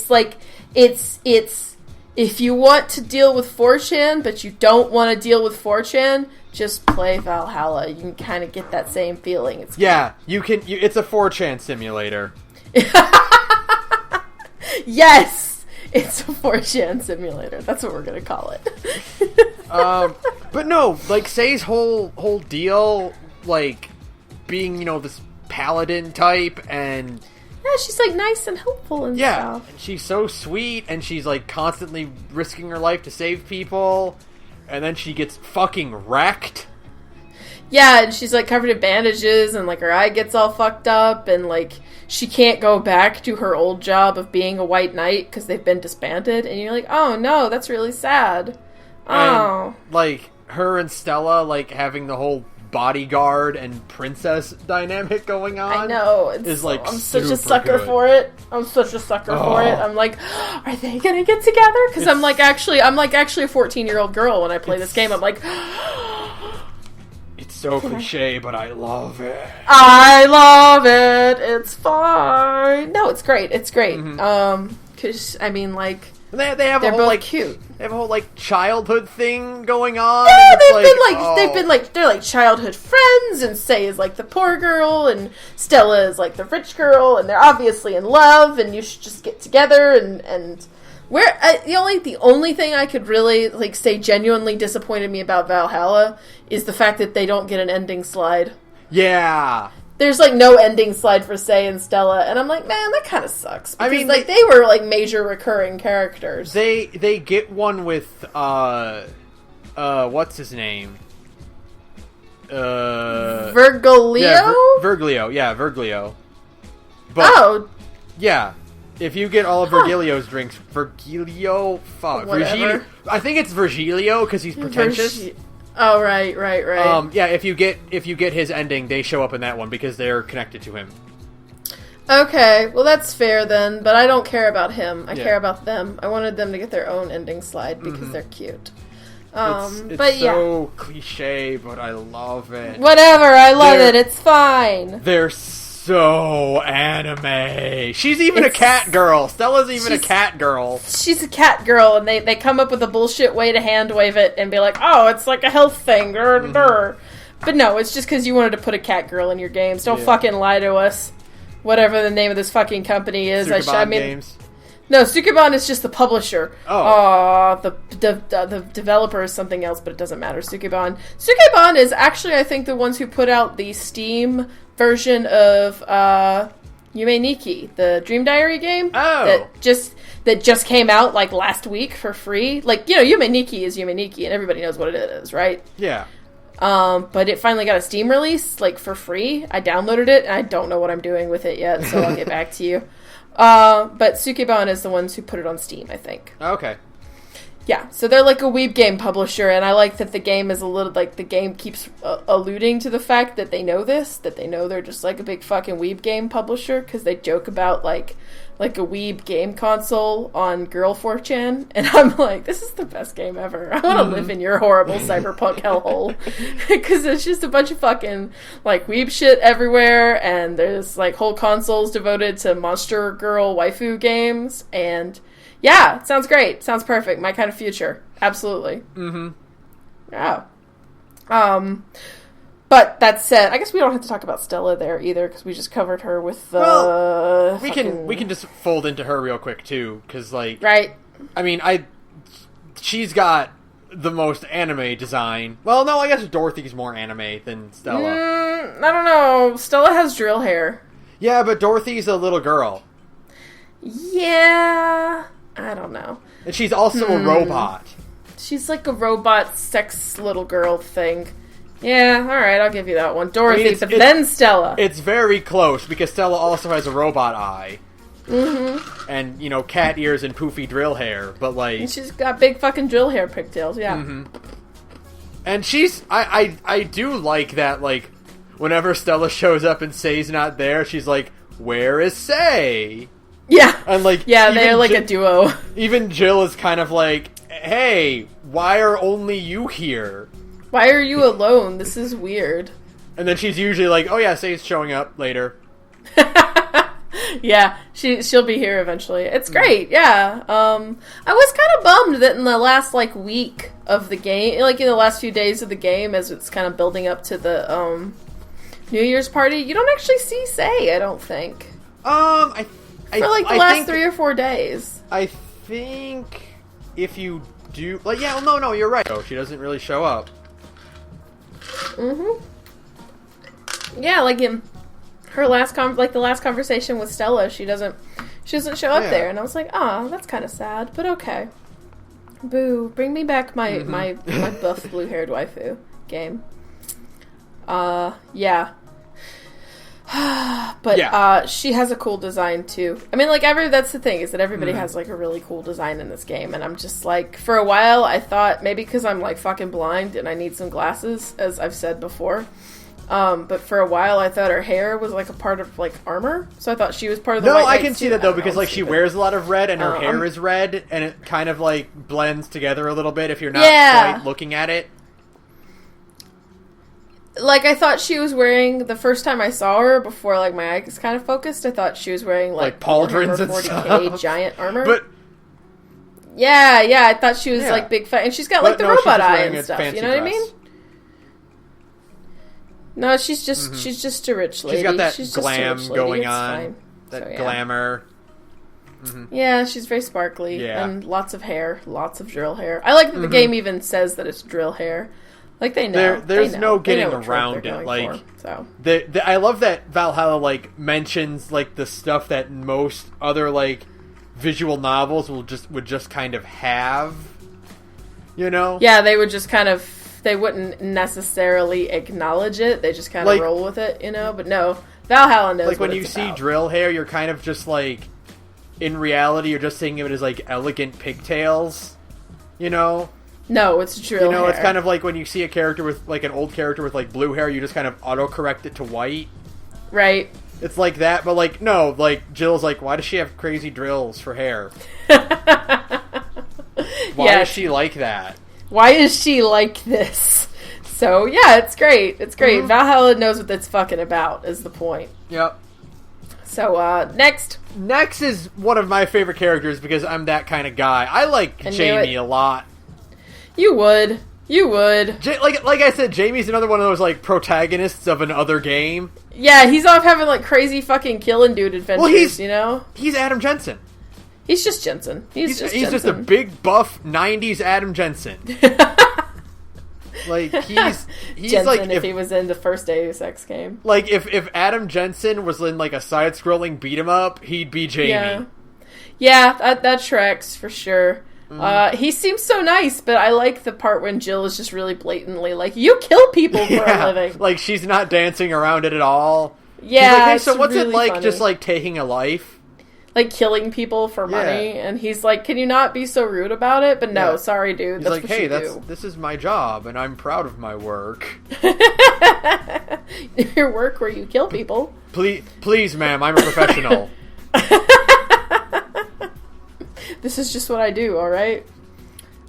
like, it's, if you want to deal with 4chan, but you don't want to deal with 4chan, just play Valhalla. You can kind of get that same feeling. It's
it's a 4chan simulator.
Yes! It's a 4chan simulator. That's what we're going to call it.
But no, like, Say's whole deal, like, being, you know, this paladin type, and...
Yeah, she's, like, nice and helpful and stuff.
And she's so sweet, and she's, like, constantly risking her life to save people, and then she gets fucking wrecked.
Yeah, and she's, like, covered in bandages, and, like, her eye gets all fucked up, and, like, she can't go back to her old job of being a white knight because they've been disbanded, and you're like, oh, no, that's really sad. Oh.
And, like, her and Stella, like, having the whole bodyguard and princess dynamic going on.
I know. I'm such a sucker for it. I'm like, are they gonna get together? Because I'm actually a 14-year-old girl when I play this game. I'm like,
it's so cliche, but I love it.
I love it. It's fine. No, it's great. It's great.
Mm-hmm.
Because I mean, like,
they have
they're
a whole,
both
like,
cute.
They have a whole, like, childhood thing going on.
Yeah, they're like childhood friends, and Say is like the poor girl, and Stella is like the rich girl, and they're obviously in love, and you should just get together, and where the only thing I could really, like, say genuinely disappointed me about Valhalla is the fact that they don't get an ending slide.
Yeah.
There's, like, no ending slide for Say and Stella, and I'm like, man, that kind of sucks. Because, I mean, like, they were, like, major recurring characters.
They get one with, what's his name?
Virgilio?
Yeah, Virgilio. Yeah, Virgilio. But, yeah. If you get all of Virgilio's drinks, Virgilio, fuck.
Whatever.
I think it's Virgilio, because he's pretentious.
Oh, right.
Yeah, if you get his ending, they show up in that one because they're connected to him.
Okay, well that's fair then, but I don't care about him. I care about them. I wanted them to get their own ending slide because they're cute.
It's so cliche, but I love it.
Whatever, I love it. It's fine.
They're so anime. She's even a cat girl. Stella's a cat girl.
She's a cat girl, and they come up with a bullshit way to hand wave it and be like, oh, it's like a health thing. But no, it's just because you wanted to put a cat girl in your games. Don't fucking lie to us. Whatever the name of this fucking company is.
Games.
No, Sukeban is just the publisher.
Oh.
The developer is something else, but it doesn't matter. Sukeban is actually, I think, the ones who put out the Steam version of Yume Nikki, the Dream Diary game.
Oh.
That just came out, like, last week for free. Like, you know, Yume Nikki is Yume Nikki, and everybody knows what it is, right?
Yeah.
But it finally got a Steam release, like, for free. I downloaded it, and I don't know what I'm doing with it yet, so I'll get back to you. But Sukeban is the ones who put it on Steam, I think.
Okay.
Yeah, so they're like a weeb game publisher, and I like that the game is a little, like, the game keeps alluding to the fact that they know this, that they know they're just, like, a big fucking weeb game publisher, because they joke about, like a weeb game console on Girl 4chan, and I'm like, this is the best game ever. I want to live in your horrible cyberpunk hellhole, because it's just a bunch of fucking, like, weeb shit everywhere, and there's, like, whole consoles devoted to monster girl waifu games, and yeah, it sounds great. Sounds perfect. My kind of future. Absolutely.
Mm-hmm.
Yeah. But that said, I guess we don't have to talk about Stella there either, because we just covered her with the...
Well, we can just fold into her real quick, too, because, like...
Right.
I mean, she's got the most anime design. Well, no, I guess Dorothy's more anime than Stella.
I don't know. Stella has drill hair.
Yeah, but Dorothy's a little girl.
Yeah... I don't know.
And she's also a robot.
She's like a robot sex little girl thing. Yeah, alright, I'll give you that one. Dorothy,
it's,
then Stella.
It's very close, because Stella also has a robot eye. Mm-hmm. And, cat ears and poofy drill hair, but, like...
And she's got big fucking drill hair pigtails, yeah.
Mm-hmm. And she's... I do like that, like, whenever Stella shows up and Say's not there, she's like, where is Say?
Yeah.
And, like...
Yeah, they're like a duo.
Even Jill is kind of like, hey, why are only you here?
Why are you alone? This is weird.
And then she's usually like, oh yeah, Say's showing up later.
Yeah, she'll be here eventually. It's great, yeah. I was kind of bummed that in the last, like, week of the game, like, in the last few days of the game, as it's kind of building up to the, New Year's party, you don't actually see Say, I don't think. For, like, the last 3 or 4 days.
I think if you do... Like, yeah, well, no, you're right. Oh, she doesn't really show up.
Mm-hmm. Yeah, like in her last the last conversation with Stella, she doesn't show up there, and I was like, oh, that's kind of sad, but okay. Boo! Bring me back my my buff blue-haired waifu game. Yeah. But she has a cool design too. I mean, like that's the thing, is that everybody has like a really cool design in this game, and I'm just like, for a while I thought maybe because I'm like fucking blind and I need some glasses, as I've said before. But for a while I thought her hair was like a part of like armor, so I thought she was part of the.
No, I can see that though, because like she wears a lot of red and her hair is red, and it kind of like blends together a little bit if you're not quite looking at it. Like, I thought she was wearing, the first time I saw her, before, like, my eyes kind of focused, I thought she was wearing, like pauldrons and
40K
stuff.
giant armor.
But...
Yeah, I thought she was, like, big fat, and she's got, like, the robot eye and stuff, you know what I mean? No, she's just a rich lady.
She's got that
she's
glam
just a rich lady.
going
It's
on.
fine.
That glamour.
Mm-hmm. Yeah, she's very sparkly.
Yeah.
And lots of hair. Lots of drill hair. I like that the game even says that it's drill hair. Like, they know.
There's no getting
what
around it. Like,
so.
I love that Valhalla, like, mentions, like, the stuff that most other, like, visual novels would just kind of have, you know?
Yeah, they would just kind of, they wouldn't necessarily acknowledge it. They just kind of roll with it, you know? But no, Valhalla knows what it's about.
Like, when you see drill hair, you're kind of just, like, in reality, you're just thinking of it as, like, elegant pigtails, you know?
No, it's drill hair.
It's kind of like when you see a character with, like, an old character with, like, blue hair, you just kind of auto-correct it to white.
Right.
It's like that, but, like, no, like, Jill's like, why does she have crazy drills for hair? Why is she like that?
Why is she like this? So, yeah, it's great. It's great. Mm-hmm. Valhalla knows what it's fucking about, is the point.
Yep.
So, next.
Next is one of my favorite characters because I'm that kind of guy. I like Jamie a lot.
You would.
Like I said, Jamie's another one of those, like, protagonists of another game.
Yeah, he's off having, like, crazy fucking killing dude adventures, you know?
He's Adam Jensen.
He's just Jensen. He's
just a big, buff, 90s Adam Jensen. Like, he's
Jensen,
like...
if he was in the first Deus Ex game.
Like, if Adam Jensen was in, like, a side-scrolling beat-em-up, he'd be Jamie.
Yeah, that tracks, for sure. He seems so nice, but I like the part when Jill is just really blatantly like, you kill people for a living.
Like, she's not dancing around it at all.
Yeah,
like, hey, so what's
really
it like
funny.
just, like, taking a life?
Like, killing people for money, and he's like, can you not be so rude about it? But no, sorry, dude,
he's
that's
like,
what
hey,
you do.
This is my job, and I'm proud of my work.
Your work where you kill people.
Please, ma'am, I'm a professional.
This is just what I do, alright?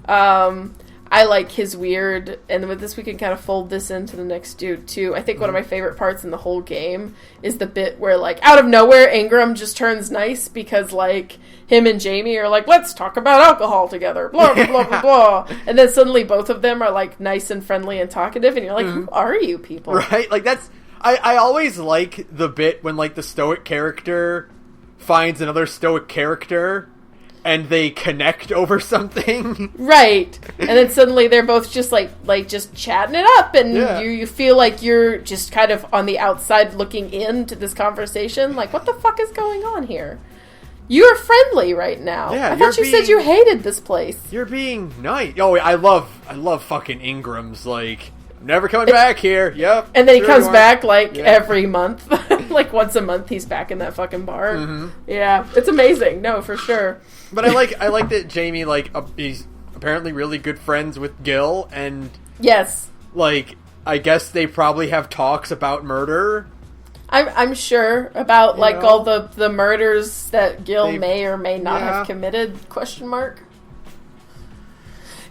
I like his weird, and with this we can kind of fold this into the next dude, too. I think one of my favorite parts in the whole game is the bit where, like, out of nowhere, Ingram just turns nice because, like, him and Jamie are like, let's talk about alcohol together, blah, blah, blah, blah, blah. And then suddenly both of them are, like, nice and friendly and talkative, and you're like, who are you people?
Right? Like, that's... I always like the bit when, like, the stoic character finds another stoic character and they connect over something.
Right. And then suddenly they're both just like just chatting it up, and you feel like you're just kind of on the outside looking into this conversation. Like, what the fuck is going on here? You're friendly right now.
Yeah,
I thought you said you hated this place.
You're being nice. Oh, I love fucking Ingram's, like, never coming back here. Yep.
And then he comes back, like, every month. Like, once a month, he's back in that fucking bar. Mm-hmm. Yeah, it's amazing. No, for sure.
But I like that Jamie, like, he's apparently really good friends with Gil, and...
Yes.
Like, I guess they probably have talks about murder.
I'm sure about, like, all the murders that Gil may or may not have committed, ?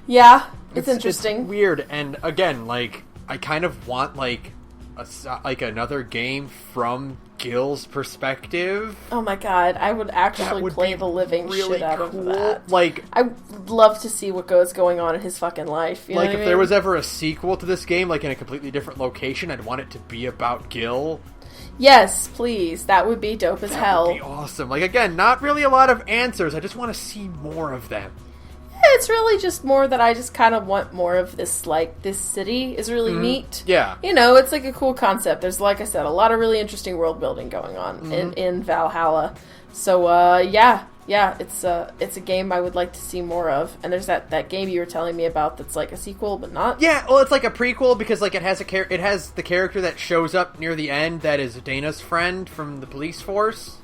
Yeah, it's interesting.
It's weird, and again, like, I kind of want, like another game from Gil's perspective.
Oh my god, I would actually play the living really shit out of that.
Like,
I would love to see what goes going on in his fucking life. You know
if there was ever a sequel to this game, like in a completely different location, I'd want it to be about Gil.
Yes, please. That would be dope as hell.
That would be awesome. Like, again, not really a lot of answers. I just want to see more of them.
It's really just more that I just kind of want more of this, like, this city is really neat.
Yeah.
You know, it's like a cool concept. There's, like I said, a lot of really interesting world building going on in Valhalla. So, yeah, it's a game I would like to see more of. And there's that game you were telling me about that's like a sequel, but not.
Yeah, well, it's like a prequel because, like, it has the character that shows up near the end that is Dana's friend from the police force.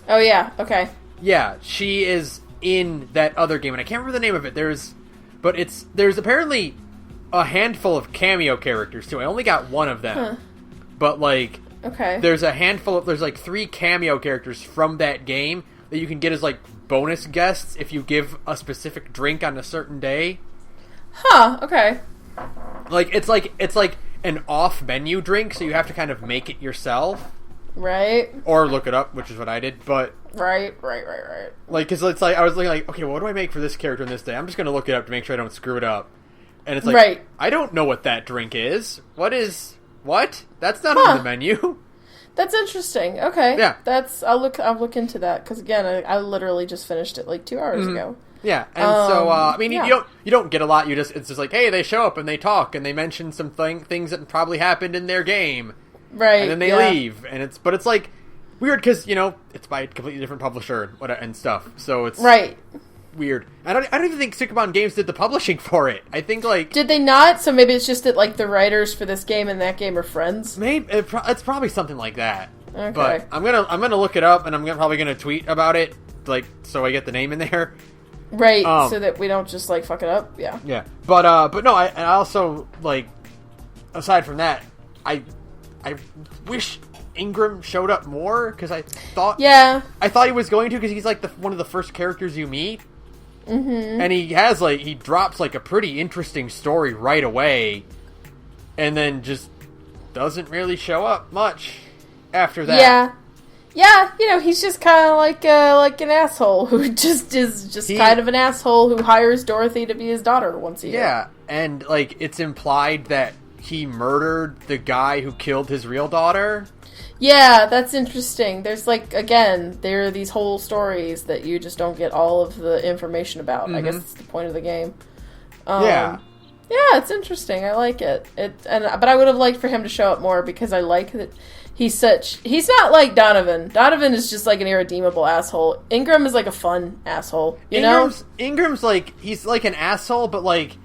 Oh, yeah, okay.
Yeah, she is in that other game, and I can't remember the name of it. There's apparently a handful of cameo characters too. I only got one of them, but like,
okay,
there's like 3 cameo characters from that game that you can get as like bonus guests if you give a specific drink on a certain day.
Huh? Okay.
Like it's like an off menu drink, so you have to kind of make it yourself.
Right.
Or look it up, which is what I did, but...
Right.
Like, because it's like, I was looking like, okay, well, what do I make for this character on this day? I'm just going to look it up to make sure I don't screw it up. And it's like, I don't know what that drink is. What? That's not on the menu.
That's interesting. Okay.
Yeah.
I'll look into that, because again, I literally just finished it like 2 hours ago.
Yeah, and so, I mean, you don't get a lot, it's just like, hey, they show up and they talk, and they mention some things that probably happened in their game.
Right.
And then they leave, and it's like weird because it's by a completely different publisher and stuff, so it's weird. I don't even think Sukeban Games did the publishing for it. I think like
did they not? So maybe it's just that like the writers for this game and that game are friends.
Maybe it's probably something like that.
Okay.
But I'm gonna look it up and I'm probably gonna tweet about it, like so I get the name in there.
Right. So that we don't just like fuck it up. Yeah.
Yeah. But no. I also like aside from that I wish Ingram showed up more because I thought he was going to because he's like one of the first characters you meet, and he drops like a pretty interesting story right away, and then just doesn't really show up much after that. Yeah, he's just kind of like an asshole who just is kind of an asshole who hires Dorothy to be his daughter once a year. Yeah, and like it's implied that he murdered the guy who killed his real daughter.
Yeah, that's interesting. There's there are these whole stories that you just don't get all of the information about. I guess that's the point of the game. Yeah, it's interesting. I like it. But I would have liked for him to show up more because I like that he's not like Donovan. Donovan is just like an irredeemable asshole. Ingram is like a fun asshole.
Ingram's like he's like an asshole, but like.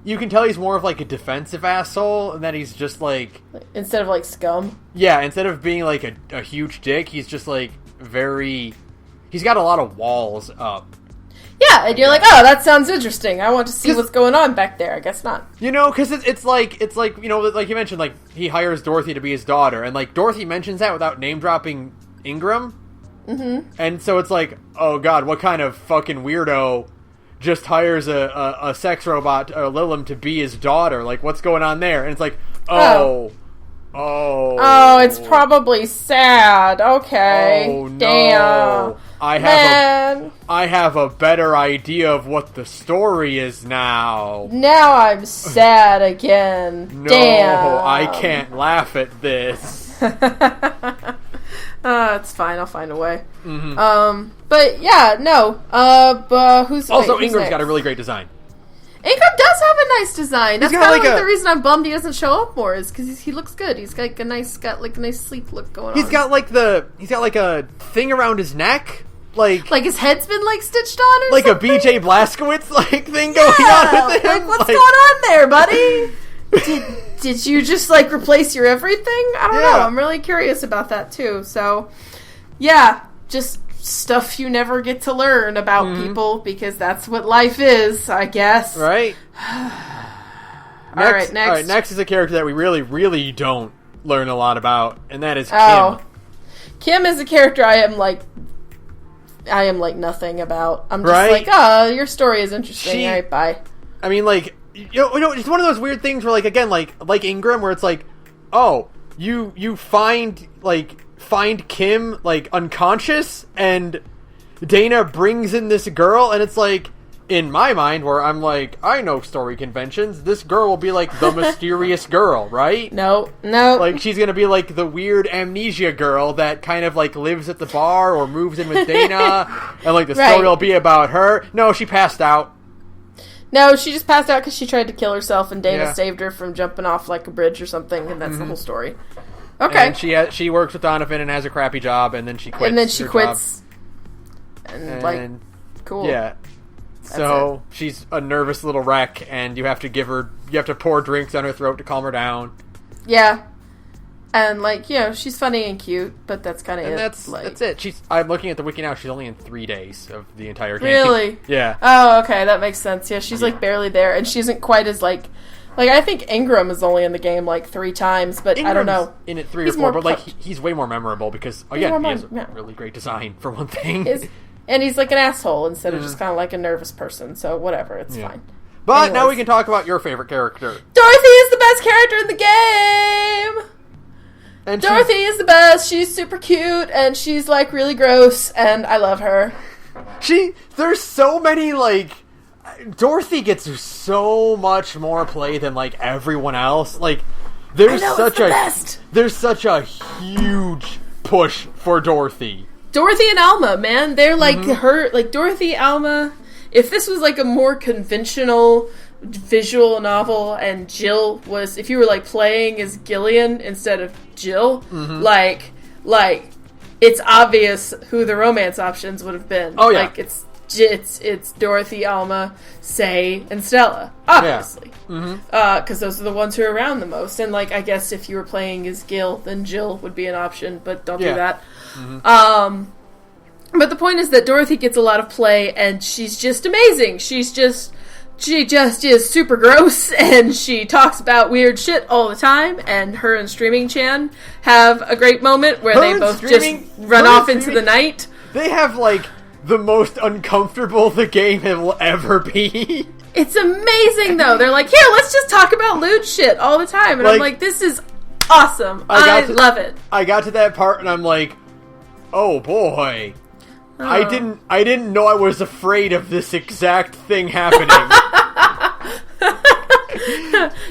You can tell he's more of, like, a defensive asshole, and that he's just, like...
Instead of, like, scum?
Yeah, instead of being, like, a huge dick, he's just, like, he's got a lot of walls up.
Yeah, and you're like, oh, that sounds interesting. I want to see what's going on back there. I guess not.
Because it's like, like you mentioned, like, he hires Dorothy to be his daughter, and, like, Dorothy mentions that without name-dropping Ingram. Mm-hmm. And so it's like, oh, God, what kind of fucking weirdo... just hires a sex robot, Lilim, to be his daughter. Like, what's going on there? And it's like, oh,
it's probably sad. Okay.
Oh, no.
Damn.
I have a better idea of what the story is now.
Now I'm sad again.
No,
Damn.
I can't laugh at this.
It's fine. I'll find a way.
Mm-hmm.
But yeah, no. But who's
Ingram's
next?
got a really great design.
Ingram does have a nice design. That's kind of
like
the reason I'm bummed he doesn't show up more is because he looks good. He's got a nice sleek look going on.
He's got like a thing around his neck like
his head's been like stitched on or
like
something?
a BJ Blazkowicz like thing going on with him.
Like, what's going on there, buddy? Did you just like replace your everything? I don't know. I'm really curious about that too. So, yeah, just stuff you never get to learn about people because that's what life is, I guess.
Right.
All right, next.
All right, next is a character that we really, really don't learn a lot about, and that is Kim.
Oh. Kim is a character I am like nothing about. I'm just like, your story is interesting. All right, bye.
I mean, like, you know, it's one of those weird things where, like, again, like Ingram, where it's like, oh, you find Kim, like, unconscious, and Dana brings in this girl, and it's like, in my mind, where I'm like, I know story conventions, this girl will be, like, the mysterious girl, right?
No.
Like, she's gonna be, like, the weird amnesia girl that kind of, like, lives at the bar or moves in with Dana, and, like, the story will be about her. No, she passed out.
No, she just passed out because she tried to kill herself, and Dana saved her from jumping off, like, a bridge or something, and that's the whole story. Okay.
And she works with Donovan and has a crappy job, and then she quits.
And, like, cool.
Yeah. So she's a nervous little wreck, and you have to pour drinks down her throat to calm her down.
Yeah. And, like, you know, she's funny and cute, but that's kind of it.
That's it. I'm looking at the wiki now. She's only in 3 days of the entire game.
Really?
Yeah.
Oh, okay. That makes sense. Yeah, she's, like, barely there, and she isn't quite as, like, I think Ingram is only in the game, like, 3 times, but
Ingram's
I don't know.
In it 3 or 4, but, like, he's way more memorable because, again, he has a really great design, for one thing.
And he's, like, an asshole instead of just kind of, like, a nervous person, so whatever. It's fine.
But now we can talk about your favorite character.
Dorothy is the best character in the game! And Dorothy is the best. She's super cute, and she's, like, really gross, and I love her.
There's so many, like... Dorothy gets so much more play than, like, everyone else. Like, there's such a huge push for Dorothy.
Dorothy and Alma, man. They're, like, Dorothy, Alma... If this was, like, a more conventional visual novel and Jill was... If you were, like, playing as Gillian instead of Jill, like, it's obvious who the romance options would have been.
Oh, yeah.
Like, it's Dorothy, Alma, Say, and Stella, obviously. Because those are the ones who are around the most. And, like, I guess if you were playing as Gil, then Jill would be an option, but don't do that. But the point is that Dorothy gets a lot of play, and she's just amazing. She just is super gross, and she talks about weird shit all the time, and her and Streaming Chan have a great moment where they both just run off into the night.
They have, like, the most uncomfortable the game will ever be.
It's amazing, though. They're like, here, let's just talk about lewd shit all the time. And I'm like, this is awesome. I love it.
I got to that part, and I'm like, oh, boy. I didn't know I was afraid of this exact thing happening.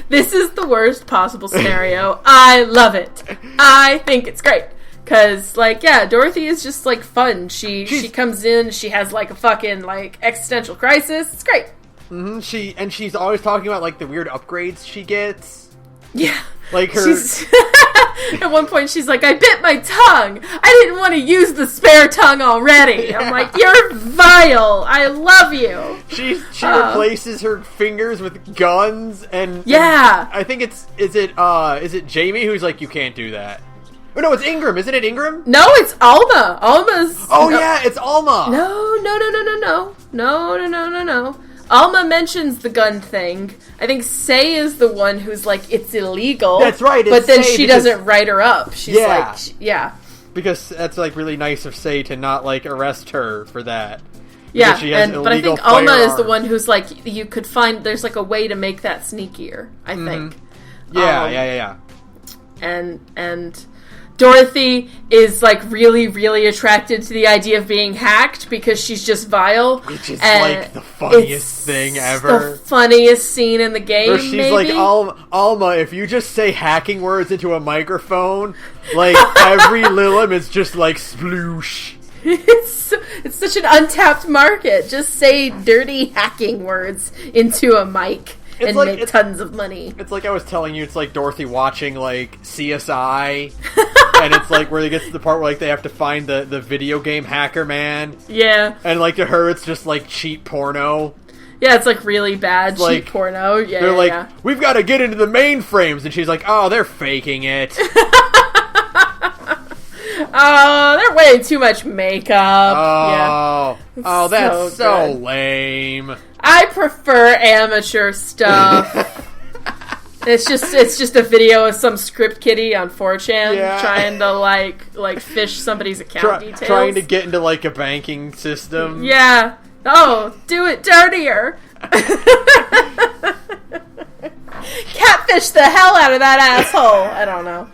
This is the worst possible scenario. I love it. I think it's great. Because, like, yeah, Dorothy is just, like, fun. She comes in, she has, like, a fucking, like, existential crisis. It's great.
She's always talking about, like, the weird upgrades she gets.
Yeah.
Like her...
At one point, she's like, I bit my tongue. I didn't want to use the spare tongue already. Yeah. I'm like, you're vile. I love you.
She replaces her fingers with guns, and...
Yeah.
And I think is it Jamie who's like, you can't do that? Oh, no, it's Ingram. Isn't it Ingram?
No, it's Alma. Alma's...
Oh, yeah, it's Alma.
No. Alma mentions the gun thing. I think Say is the one who's like, it's illegal.
That's right.
But then she doesn't write her up. She's like, yeah.
Because that's like really nice of Say to not like arrest her for that.
Yeah, but I think Alma is the one who's like, you could find, there's like a way to make that sneakier, I think.
Yeah.
And Dorothy is, like, really, really attracted to the idea of being hacked because she's just vile.
Which is, like, the funniest thing ever.
The funniest scene in the game,
where she's like, Alma, if you just say hacking words into a microphone, like, every Lilim is just, like, sploosh.
It's such an untapped market. Just say dirty hacking words into a mic. And make tons of money.
It's like I was telling you, it's like Dorothy watching, like, CSI. And it's like where they get to the part where like they have to find the video game hacker man.
Yeah.
And like to her it's just like cheap porno.
Yeah, it's like really bad
like,
cheap porno. Yeah,
they're like, we've got to get into the mainframes, and she's like, oh, they're faking it.
Oh, they're wearing too much makeup.
Oh,
yeah.
Oh, that's so
good.
lame.
I prefer amateur stuff. It's just a video of some script kiddie on 4chan trying to like fish somebody's account details.
Trying to get into like a banking system.
Yeah. Oh, do it dirtier. Catfish the hell out of that asshole. I don't know.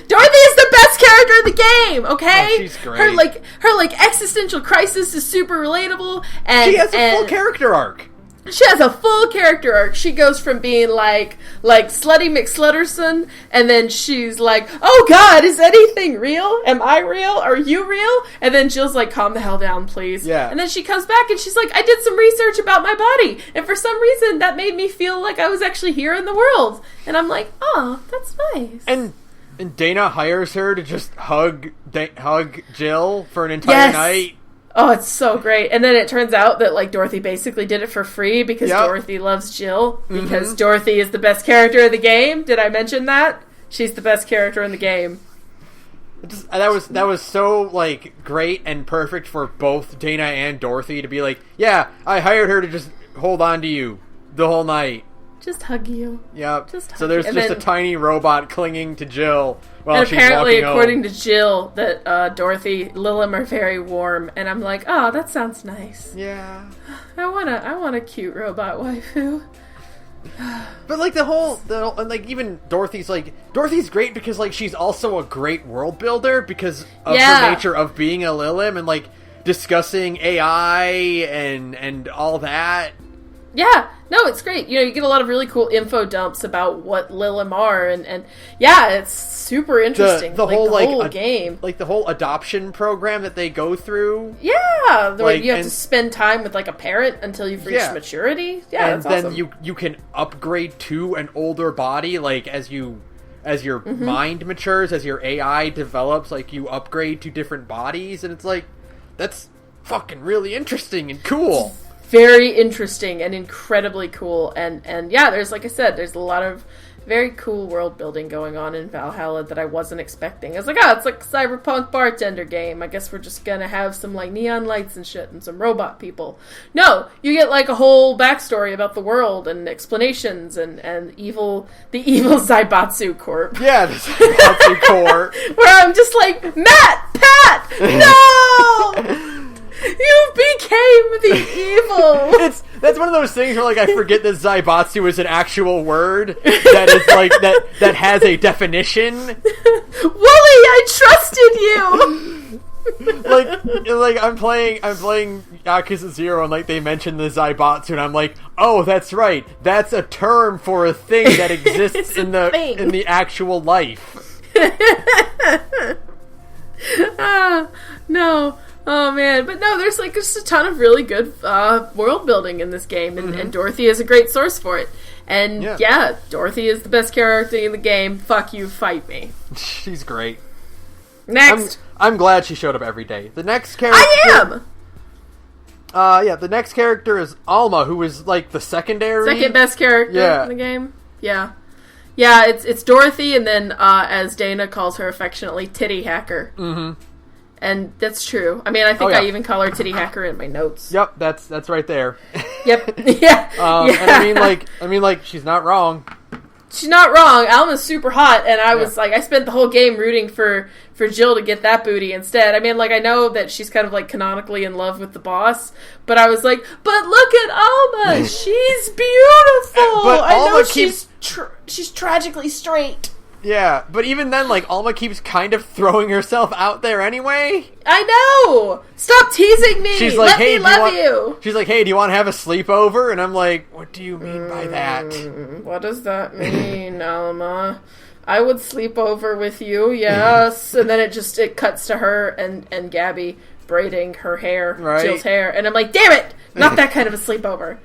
Dorothy is the best character in the game, okay?
Oh, she's great.
Her existential crisis is super relatable, and
she has a full character arc.
She has a full character arc. She goes from being like Slutty McSlutterson, and then she's like, oh God, is anything real? Am I real? Are you real? And then Jill's like, calm the hell down, please.
Yeah.
And then she comes back and she's like, I did some research about my body, and for some reason that made me feel like I was actually here in the world. And I'm like, oh, that's nice.
And Dana hires her to just hug Jill for an entire night.
Oh, it's so great. And then it turns out that, like, Dorothy basically did it for free because Dorothy loves Jill. Because Dorothy is the best character in the game. Did I mention that? She's the best character in the game.
That was so, like, great and perfect for both Dana and Dorothy to be like, yeah, I hired her to just hold on to you the whole night.
Just hug you.
Yep. So there's just a tiny robot clinging to Jill while she's
apparently,
walking
according
home.
to Jill, that Dorothy, Lillim are very warm, and I'm like, oh, that sounds nice.
Yeah.
I want a cute robot waifu.
But like like even Dorothy's great because like she's also a great world builder because of her nature of being a Lillim and like discussing AI and all that.
Yeah, no, it's great. You get a lot of really cool info dumps about what Lillim are, and yeah, it's super interesting. The whole game.
Like the whole adoption program that they go through.
Yeah, you have to spend time with like a parent until you've reached maturity. Yeah,
and
that's
then
awesome.
you can upgrade to an older body, like as your mind matures, as your AI develops, like you upgrade to different bodies, and it's like, that's fucking really interesting and cool.
Very interesting and incredibly cool, and yeah, there's, like I said, there's a lot of very cool world building going on in Valhalla that I wasn't expecting. I was like, it's like a Cyberpunk Bartender game. I guess we're just gonna have some like neon lights and shit and some robot people. No, you get like a whole backstory about the world and explanations and the evil Zaibatsu Corp.
Yeah, the Zaibatsu Corp.
Where I'm just like, Pat, no. You became the evil.
That's one of those things where like I forget that Zaibatsu is an actual word that is like that has a definition.
Wooly, I trusted you.
like I'm playing Yakuza 0 and like they mention the Zaibatsu and I'm like, oh, that's right. That's a term for a thing that exists in the actual life.
No. Oh man, but no, there's just a ton of really good world building in this game, and Dorothy is a great source for it. And yeah, Dorothy is the best character in the game. Fuck you, fight me.
She's great.
Next,
I'm glad she showed up every day. The next character,
I am.
The next character is Alma, who is like the second
best character in the game. Yeah, it's Dorothy, and then as Dana calls her affectionately, Titty Hacker. Mm-hmm. And that's true. I mean, I think I even call her Titty Hacker in my notes.
Yep, that's right there.
Yep. Yeah.
And I mean, she's not wrong.
She's not wrong. Alma's super hot, and I was like, I spent the whole game rooting for Jill to get that booty instead. I mean, like, I know that she's kind of like canonically in love with the boss, but I was like, but look at Alma, she's beautiful.
But
I
Alma
know she's tragically straight.
Yeah, but even then, like, Alma keeps kind of throwing herself out there anyway.
I know! Stop teasing me!
She's like,
Let me love you!
She's like, hey, do you want to have a sleepover? And I'm like, what do you mean by that?
What does that mean, Alma? I would sleep over with you, yes. And then it cuts to her and Gabby braiding her hair, Jill's hair. And I'm like, damn it! Not that kind of a sleepover.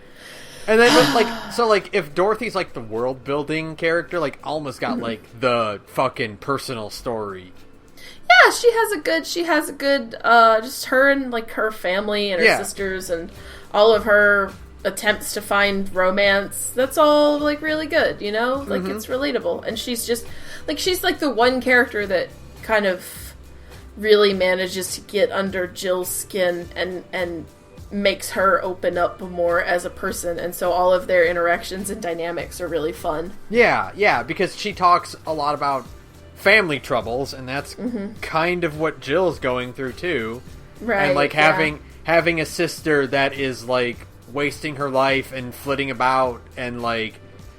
And then, but, like, so, like, if Dorothy's, like, the world-building character, like, Alma's got, like, the fucking personal story.
Yeah, she has a good, just her and, like, her family and her sisters and all of her attempts to find romance. That's all, like, really good, you know? Like, it's relatable. And she's just, like, she's, like, the one character that kind of really manages to get under Jill's skin and makes her open up more as a person, and so all of their interactions and dynamics are really fun.
Yeah, because she talks a lot about family troubles, and that's kind of what Jill's going through too.
Right.
And like having a sister that is like wasting her life and flitting about and like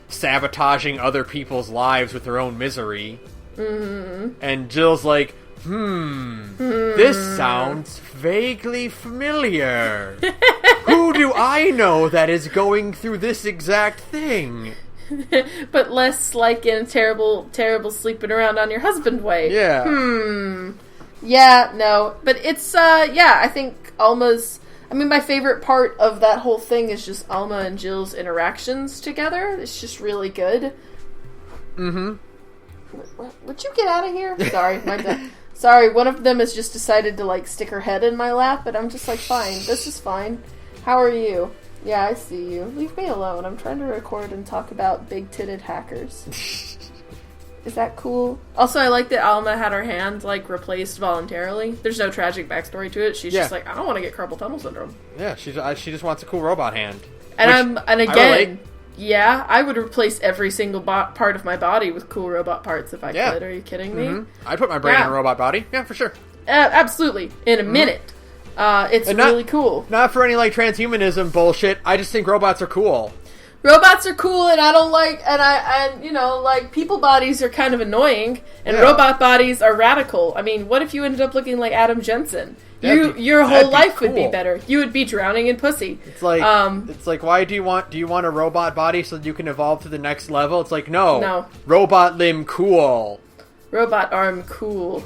sabotaging other people's lives with her own misery. And Jill's like, this sounds vaguely familiar. Who do I know that is going through this exact thing?
But less like in terrible sleeping around on your husband way.
Yeah.
Yeah, no. But it's, I think my favorite part of that whole thing is just Alma and Jill's interactions together. It's just really good. Would you get out of here? Sorry, my bad. Sorry, one of them has just decided to, like, stick her head in my lap, but I'm just like, fine, this is fine. How are you? Yeah, I see you. Leave me alone. I'm trying to record and talk about big-titted hackers. Is that cool? Also, I like that Alma had her hand, like, replaced voluntarily. There's no tragic backstory to it. She's just like, I don't want to get carpal tunnel syndrome.
Yeah, she just wants a cool robot hand.
And again... Yeah, I would replace every single part of my body with cool robot parts if I could. Are you kidding me?
I'd put my brain in a robot body. Yeah, for sure.
Absolutely. In a minute. It's really cool.
Not for any, like, transhumanism bullshit. I just think robots are cool.
Robots are cool, and I don't like... And you know, like, people bodies are kind of annoying, and robot bodies are radical. I mean, what if you ended up looking like Adam Jensen? Your whole life would be better. You would be drowning in pussy.
It's like, why do you want a robot body so that you can evolve to the next level? It's like, no. Robot limb cool.
Robot arm cool.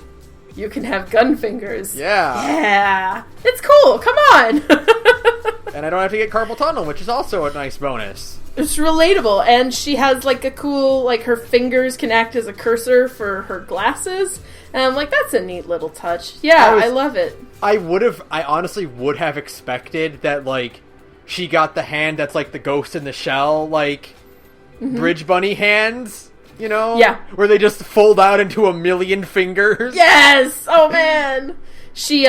You can have gun fingers.
Yeah.
It's cool. Come on.
And I don't have to get carpal tunnel, which is also a nice bonus.
It's relatable, and she has, like, a cool, like, her fingers can act as a cursor for her glasses, and I'm like, that's a neat little touch. Yeah, I love it.
I honestly would have expected that, like, she got the hand that's, like, the Ghost in the Shell, like, Bridge Bunny hands, you know?
Yeah.
Where they just fold out into a million fingers.
Yes! Oh, man! She,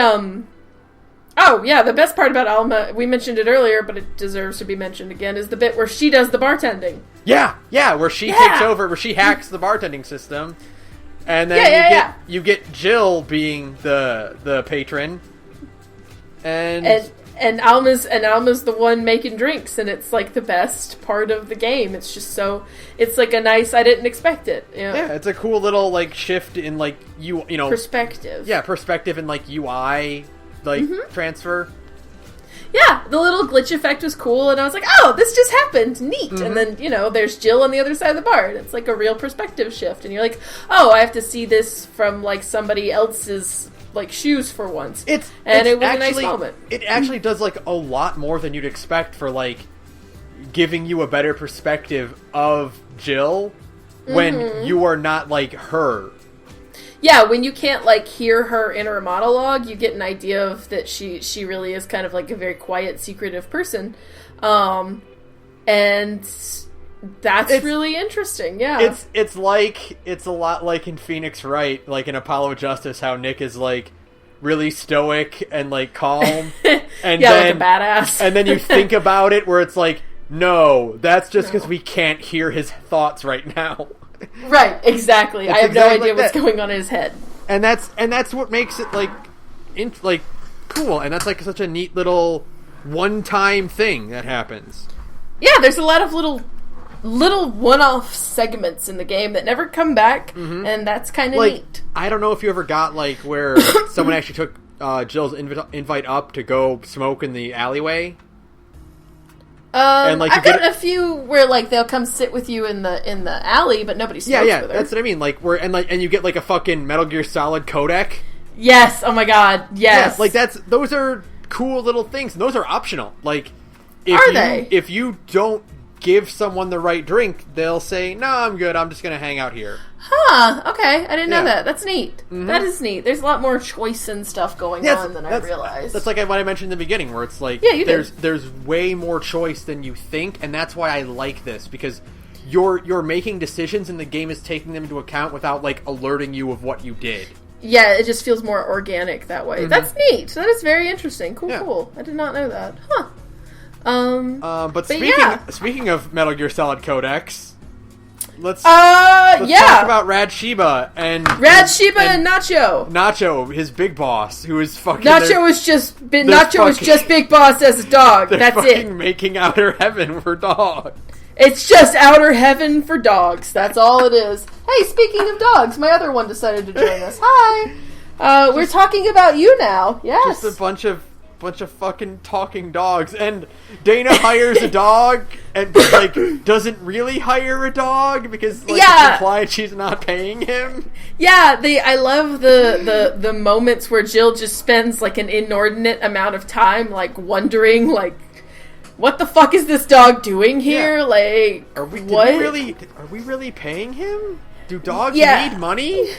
Oh, yeah, the best part about Alma, we mentioned it earlier, but it deserves to be mentioned again, is the bit where she does the bartending.
Yeah, where she takes over, where she hacks the bartending system. And then you get Jill being the patron. And
Alma's the one making drinks, and it's like the best part of the game. It's just it's like a nice, I didn't expect it. You know?
Yeah, it's a cool little like shift in like you know
perspective.
Yeah, perspective and like UI transfer.
Yeah, the little glitch effect was cool, and I was like, oh, this just happened. Neat. And then, there's Jill on the other side of the bar, and it's like a real perspective shift. And you're like, oh, I have to see this from, like, somebody else's, like, shoes for once. It was a nice moment.
It actually does, like, a lot more than you'd expect for, like, giving you a better perspective of Jill when you are not, like, her.
Yeah, when you can't, like, hear her inner monologue, you get an idea of that she really is kind of, like, a very quiet, secretive person. And that's really interesting, yeah.
It's a lot like in Phoenix Wright, like in Apollo Justice, how Nick is, like, really stoic and, like, calm. And
like a badass.
And then you think about it where it's like, no, that's just because we can't hear his thoughts right now.
Right, exactly. I have no idea what's going on in his head.
And that's what makes it like cool, and that's like such a neat little one-time thing that happens.
Yeah, there's a lot of little one-off segments in the game that never come back, and that's kind of neat.
I don't know if you ever got like where someone actually took Jill's invite up to go smoke in the alleyway.
And like I've gotten a few where like they'll come sit with you in the alley, but nobody smokes with her.
That's what I mean. Like and you get like a fucking Metal Gear Solid codec.
Yes. Oh my god. Yes.
Yeah, like those are cool little things. And those are optional. Like, if you don't give someone the right drink, they'll say, no, I'm good, I'm just going to hang out here.
Huh, okay, I didn't know that. That's neat. Mm-hmm. That is neat. There's a lot more choice and stuff going on than I realized.
That's like what I mentioned in the beginning, where it's like, there's way more choice than you think, and that's why I like this, because you're making decisions and the game is taking them into account without, like, alerting you of what you did.
Yeah, it just feels more organic that way. Mm-hmm. That's neat. That is very interesting. Cool. I did not know that. Huh.
But speaking of Metal Gear Solid Codex, let's talk about Rad Shiba and
Nacho.
Nacho, his big boss, who is fucking.
Nacho was just big boss as a dog. That's it.
Making outer heaven for dogs.
It's just outer heaven for dogs. That's all it is. Hey, speaking of dogs, my other one decided to join us. Hi. We're talking about you now. Yes.
Just a bunch of fucking talking dogs, and Dana hires a dog and doesn't really hire a dog because it's implied she's not paying him.
Yeah, I love the moments where Jill just spends like an inordinate amount of time like wondering like, what the fuck is this dog doing here? Yeah. Like, are we really paying
him? Do dogs need money?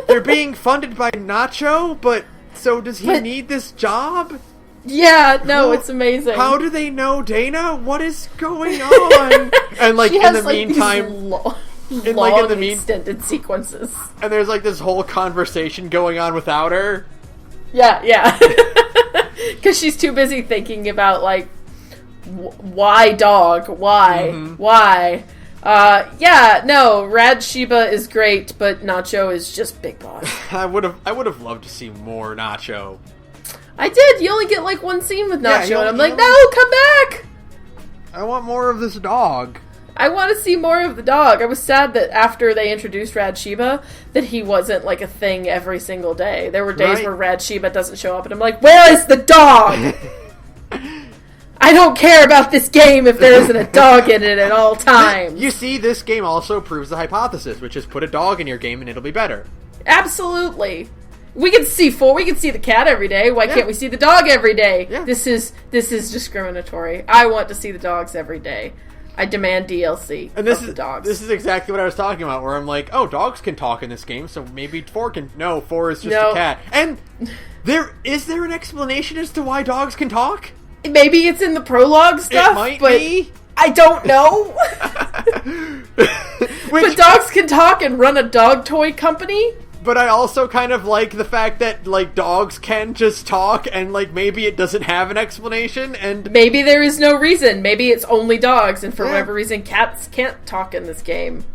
They're being funded by Nacho, but so does he need this job?
Yeah, no, it's amazing.
How do they know Dana? What is going on? And like in the meantime,
long extended sequences.
And there's like this whole conversation going on without her.
Yeah. Because she's too busy thinking about like, why dog? Why? Mm-hmm. Why? Rad Shiba is great, but Nacho is just big boss.
I would have loved to see more Nacho.
I did. You only get like one scene with Nacho, and I'm like, no, come back!
I want more of this dog.
I want to see more of the dog. I was sad that after they introduced Rad Shiba, that he wasn't like a thing every single day. There were days where Rad Shiba doesn't show up, and I'm like, where is the dog? I don't care about this game if there isn't a dog in it at all times.
You see, this game also proves the hypothesis, which is put a dog in your game and it'll be better.
Absolutely. We can see the cat every day. Why can't we see the dog every day? Yeah. This is discriminatory. I want to see the dogs every day. I demand DLC of the dogs.
This is exactly what I was talking about, where I'm like, oh, dogs can talk in this game, so maybe 4 can... No, 4 is just a cat. And is there an explanation as to why dogs can talk?
Maybe it's in the prologue stuff,
but be.
I don't know. But dogs can talk and run a dog toy company.
But I also kind of like the fact that, like, dogs can just talk, and, like, maybe it doesn't have an explanation, and...
Maybe there is no reason. Maybe it's only dogs, and for whatever reason, cats can't talk in this game.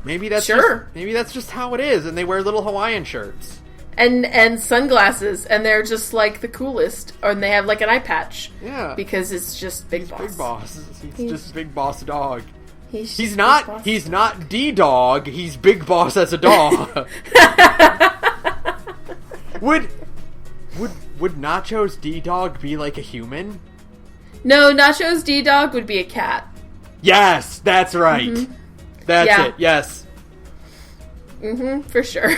Maybe that's just how it is, and they wear little Hawaiian shirts.
And sunglasses, and they're just like the coolest. And they have like an eye patch.
Yeah.
Because it's just Big Boss.
Big Boss. He's just Big Boss dog. He's not D-Dog, he's Big Boss as a dog. Would Nacho's D-Dog be like a human?
No, Nacho's D-Dog would be a cat.
Yes, that's right. Mm-hmm. That's it, yes.
Mm-hmm, for sure.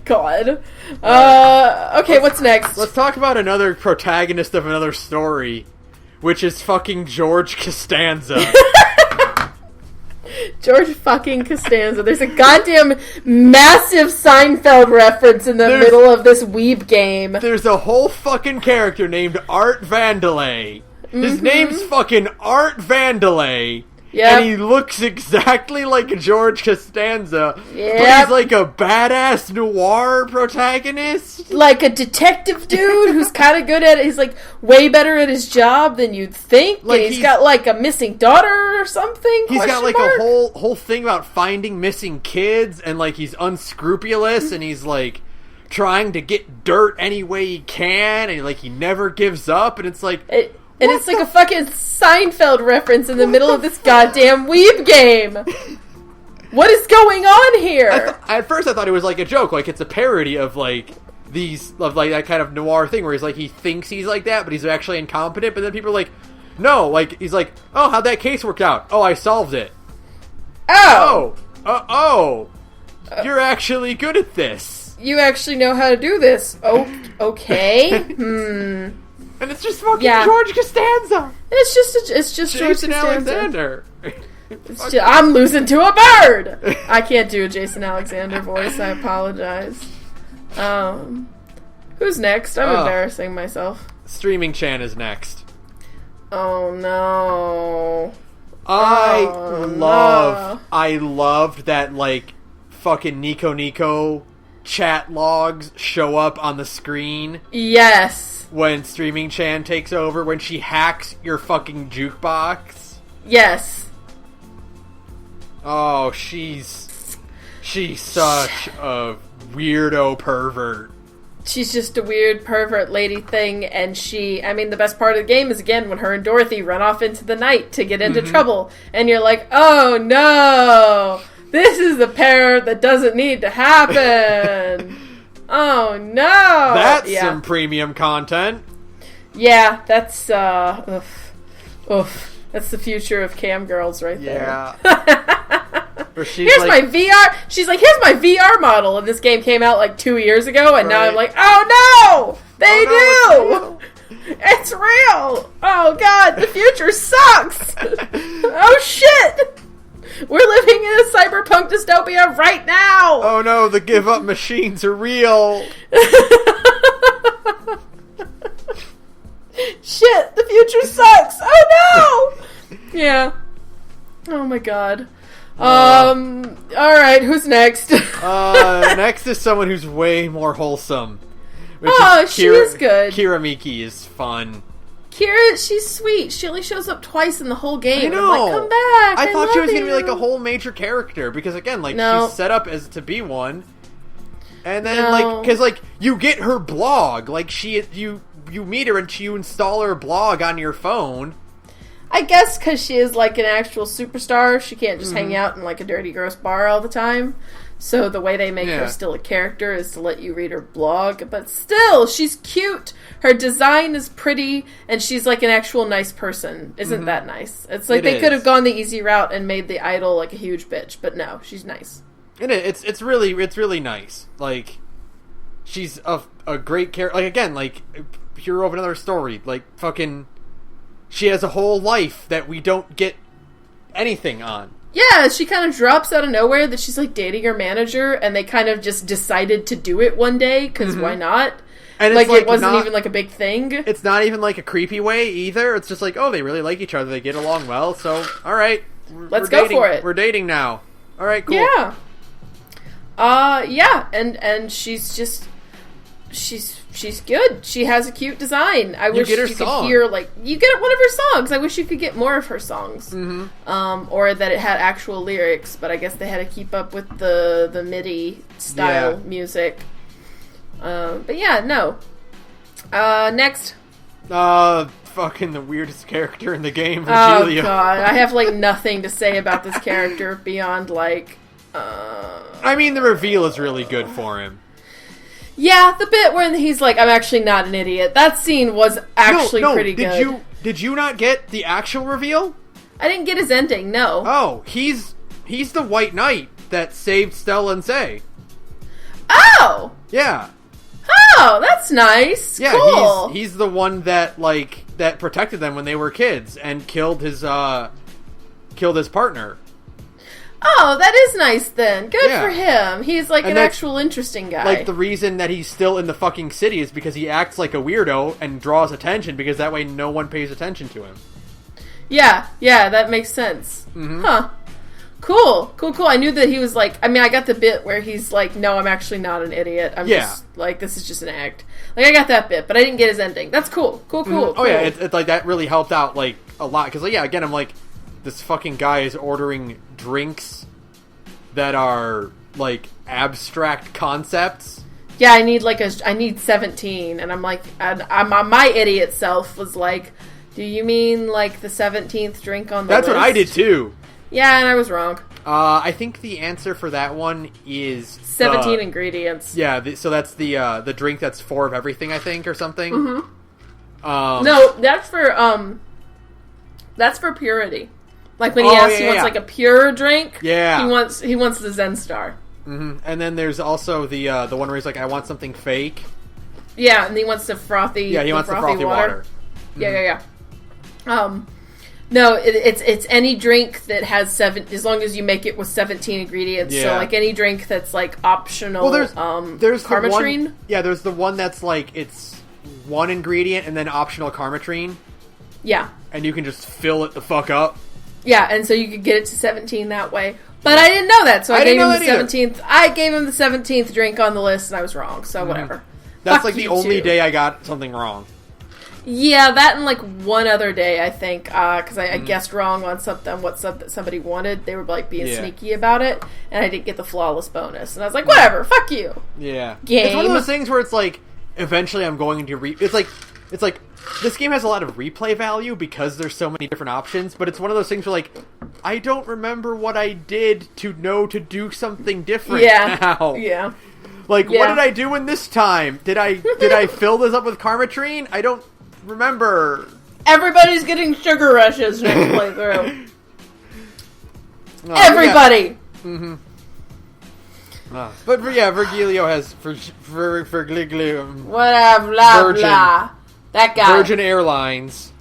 God. Okay, what's next?
Let's talk about another protagonist of another story, which is fucking Gorge Costanza.
Gorge fucking Costanza. There's a goddamn massive Seinfeld reference in the middle of this weeb game.
There's a whole fucking character named Art Vandelay. His name's fucking Art Vandelay.
Yep.
And he looks exactly like Gorge Costanza. Yep. But he's like a badass noir protagonist.
Like a detective dude who's kind of good at it. He's like way better at his job than you'd think. Like he's got like a missing daughter or something.
He's got like a whole thing about finding missing kids, and like he's unscrupulous, and he's like trying to get dirt any way he can, and like he never gives up, and it's like...
And it's like a fucking Seinfeld reference in the middle of this goddamn weeb game. What is going on here?
At first I thought it was like a joke, like it's a parody of like that kind of noir thing where he's like, he thinks he's like that, but he's actually incompetent. But then people are like, no, like he's like, oh, how'd that case work out? Oh, I solved it.
Oh,
you're actually good at this.
you actually know how to do this. Oh, okay.
And it's just fucking George Costanza.
It's just George
Jason
Costanza.
Alexander.
I'm losing to a bird. I can't do a Jason Alexander voice. I apologize. Who's next? I'm embarrassing myself.
Streaming Chan is next.
Oh no.
I loved that, like, fucking Nico chat logs show up on the screen.
Yes.
When Streaming Chan takes over, when she hacks your fucking jukebox.
Yes.
Oh, she's such a weirdo pervert.
She's just a weird pervert lady thing, and the best part of the game is, again, when her and Dorothy run off into the night to get into trouble, and you're like, oh no, this is the pair that doesn't need to happen. Oh no.
That's some premium content.
Yeah, that's, that's the future of cam girls right there.
Yeah.
Here's my VR. She's like, here's my VR model, and this game came out like 2 years ago, and now I'm like, oh no, they do. It's real. Oh god, the future sucks. Oh shit, we're living in a cyberpunk dystopia right now.
Oh no, the give up machines are real.
Shit, the future sucks. Oh no. Yeah. Oh my god. Alright, who's next?
Next is someone who's way more wholesome.
She is good.
Kira Miki is fun.
Kira, she's sweet. She only shows up twice in the whole game.
I know.
I'm like, come back.
I thought she was going to be like a whole major character, because again, like, she's set up as to be one. And then, like, because, like, you get her blog. Like, you meet her and you install her blog on your phone.
I guess because she is, like, an actual superstar, she can't just hang out in, like, a dirty, gross bar all the time. So the way they make her still a character is to let you read her blog. But still, she's cute, her design is pretty, and she's, like, an actual nice person. Isn't that nice? It's like they could have gone the easy route and made the idol, like, a huge bitch. But no, she's nice.
It's really nice. Like, she's a great character. Like, again, like, hero of another story. Like, fucking... She has a whole life that we don't get anything on.
Yeah, she kind of drops out of nowhere that she's, like, dating her manager, and they kind of just decided to do it one day, because why not?
And
like, it wasn't even, like, a big thing.
It's not even, like, a creepy way, either. It's just like, oh, they really like each other, they get along well, so, alright.
Let's go for it.
We're dating now. Alright, cool.
Yeah. Yeah, and she's just... She's good. She has a cute design. I wish you could hear, like, you get one of her songs. I wish you could get more of her songs. Or that it had actual lyrics, but I guess they had to keep up with the MIDI style music. But yeah, no. Next.
Fucking the weirdest character in the game, Virgilio.
Oh god, I have, like, nothing to say about this character beyond, like,
I mean, the reveal is really good for him.
Yeah, the bit where he's like, I'm actually not an idiot. That scene was actually pretty good.
Did you not get the actual reveal?
I didn't get his ending, no.
Oh, he's the White Knight that saved Stella and Say.
Oh!
Yeah.
Oh, that's nice.
Yeah,
cool.
He's the one that, like, that protected them when they were kids and killed his partner.
Oh, that is nice then. Good for him. He's like an actual interesting guy.
Like, the reason that he's still in the fucking city is because he acts like a weirdo and draws attention, because that way no one pays attention to him.
Yeah, that makes sense. Huh. Cool. I knew that he was like, I mean, I got the bit where he's like, no, I'm actually not an idiot. I'm just, like, this is just an act. Like, I got that bit, but I didn't get his ending. That's cool. Cool.
Oh, yeah, it's like, that really helped out, like, a lot. Because, like, yeah, again, I'm like, this fucking guy is ordering drinks that are, like, abstract concepts.
Yeah, I need 17, and I'm like, my idiot self was like, do you mean, like, the 17th drink on the list?
That's what I did, too.
Yeah, and I was wrong.
I think the answer for that one is
17 ingredients.
Yeah, so that's the drink that's 4 of everything, I think, or something.
No, that's for purity. Like when he wants like a pure drink.
Yeah,
he wants the Zen Star.
And then there's also the one where he's like, I want something fake.
Yeah, and he wants the frothy.
Yeah, he wants the frothy water.
Yeah. No, it's any drink that has as long as you make it with 17 ingredients. Yeah. So like any drink that's like optional. Well, there's Karmatrine.
There's the one that's like it's one ingredient and then optional Karmatrine.
Yeah.
And you can just fill it the fuck up.
Yeah, and so you could get it to 17 that way. But I didn't know that, so I gave him the 17th. I gave him the 17th drink on the list, and I was wrong. So whatever.
That's like the only day I got something wrong.
Yeah, that and like one other day, I think, because I guessed wrong on what somebody wanted. They were like being sneaky about it, and I didn't get the flawless bonus. And I was like, whatever, fuck you.
Yeah,
game.
It's one of those things where it's like, eventually I'm going to it's like this game has a lot of replay value because there's so many different options, but it's one of those things where like, I don't remember what I did to know to do something different now.
Yeah.
Like, what did I do in this time? Did I fill this up with Karmatrine? I don't remember.
Everybody's getting sugar rushes next playthrough. Everybody!
But Virgilio has Virgilio.
Whatever, blah, blah. That guy.
Virgin Airlines.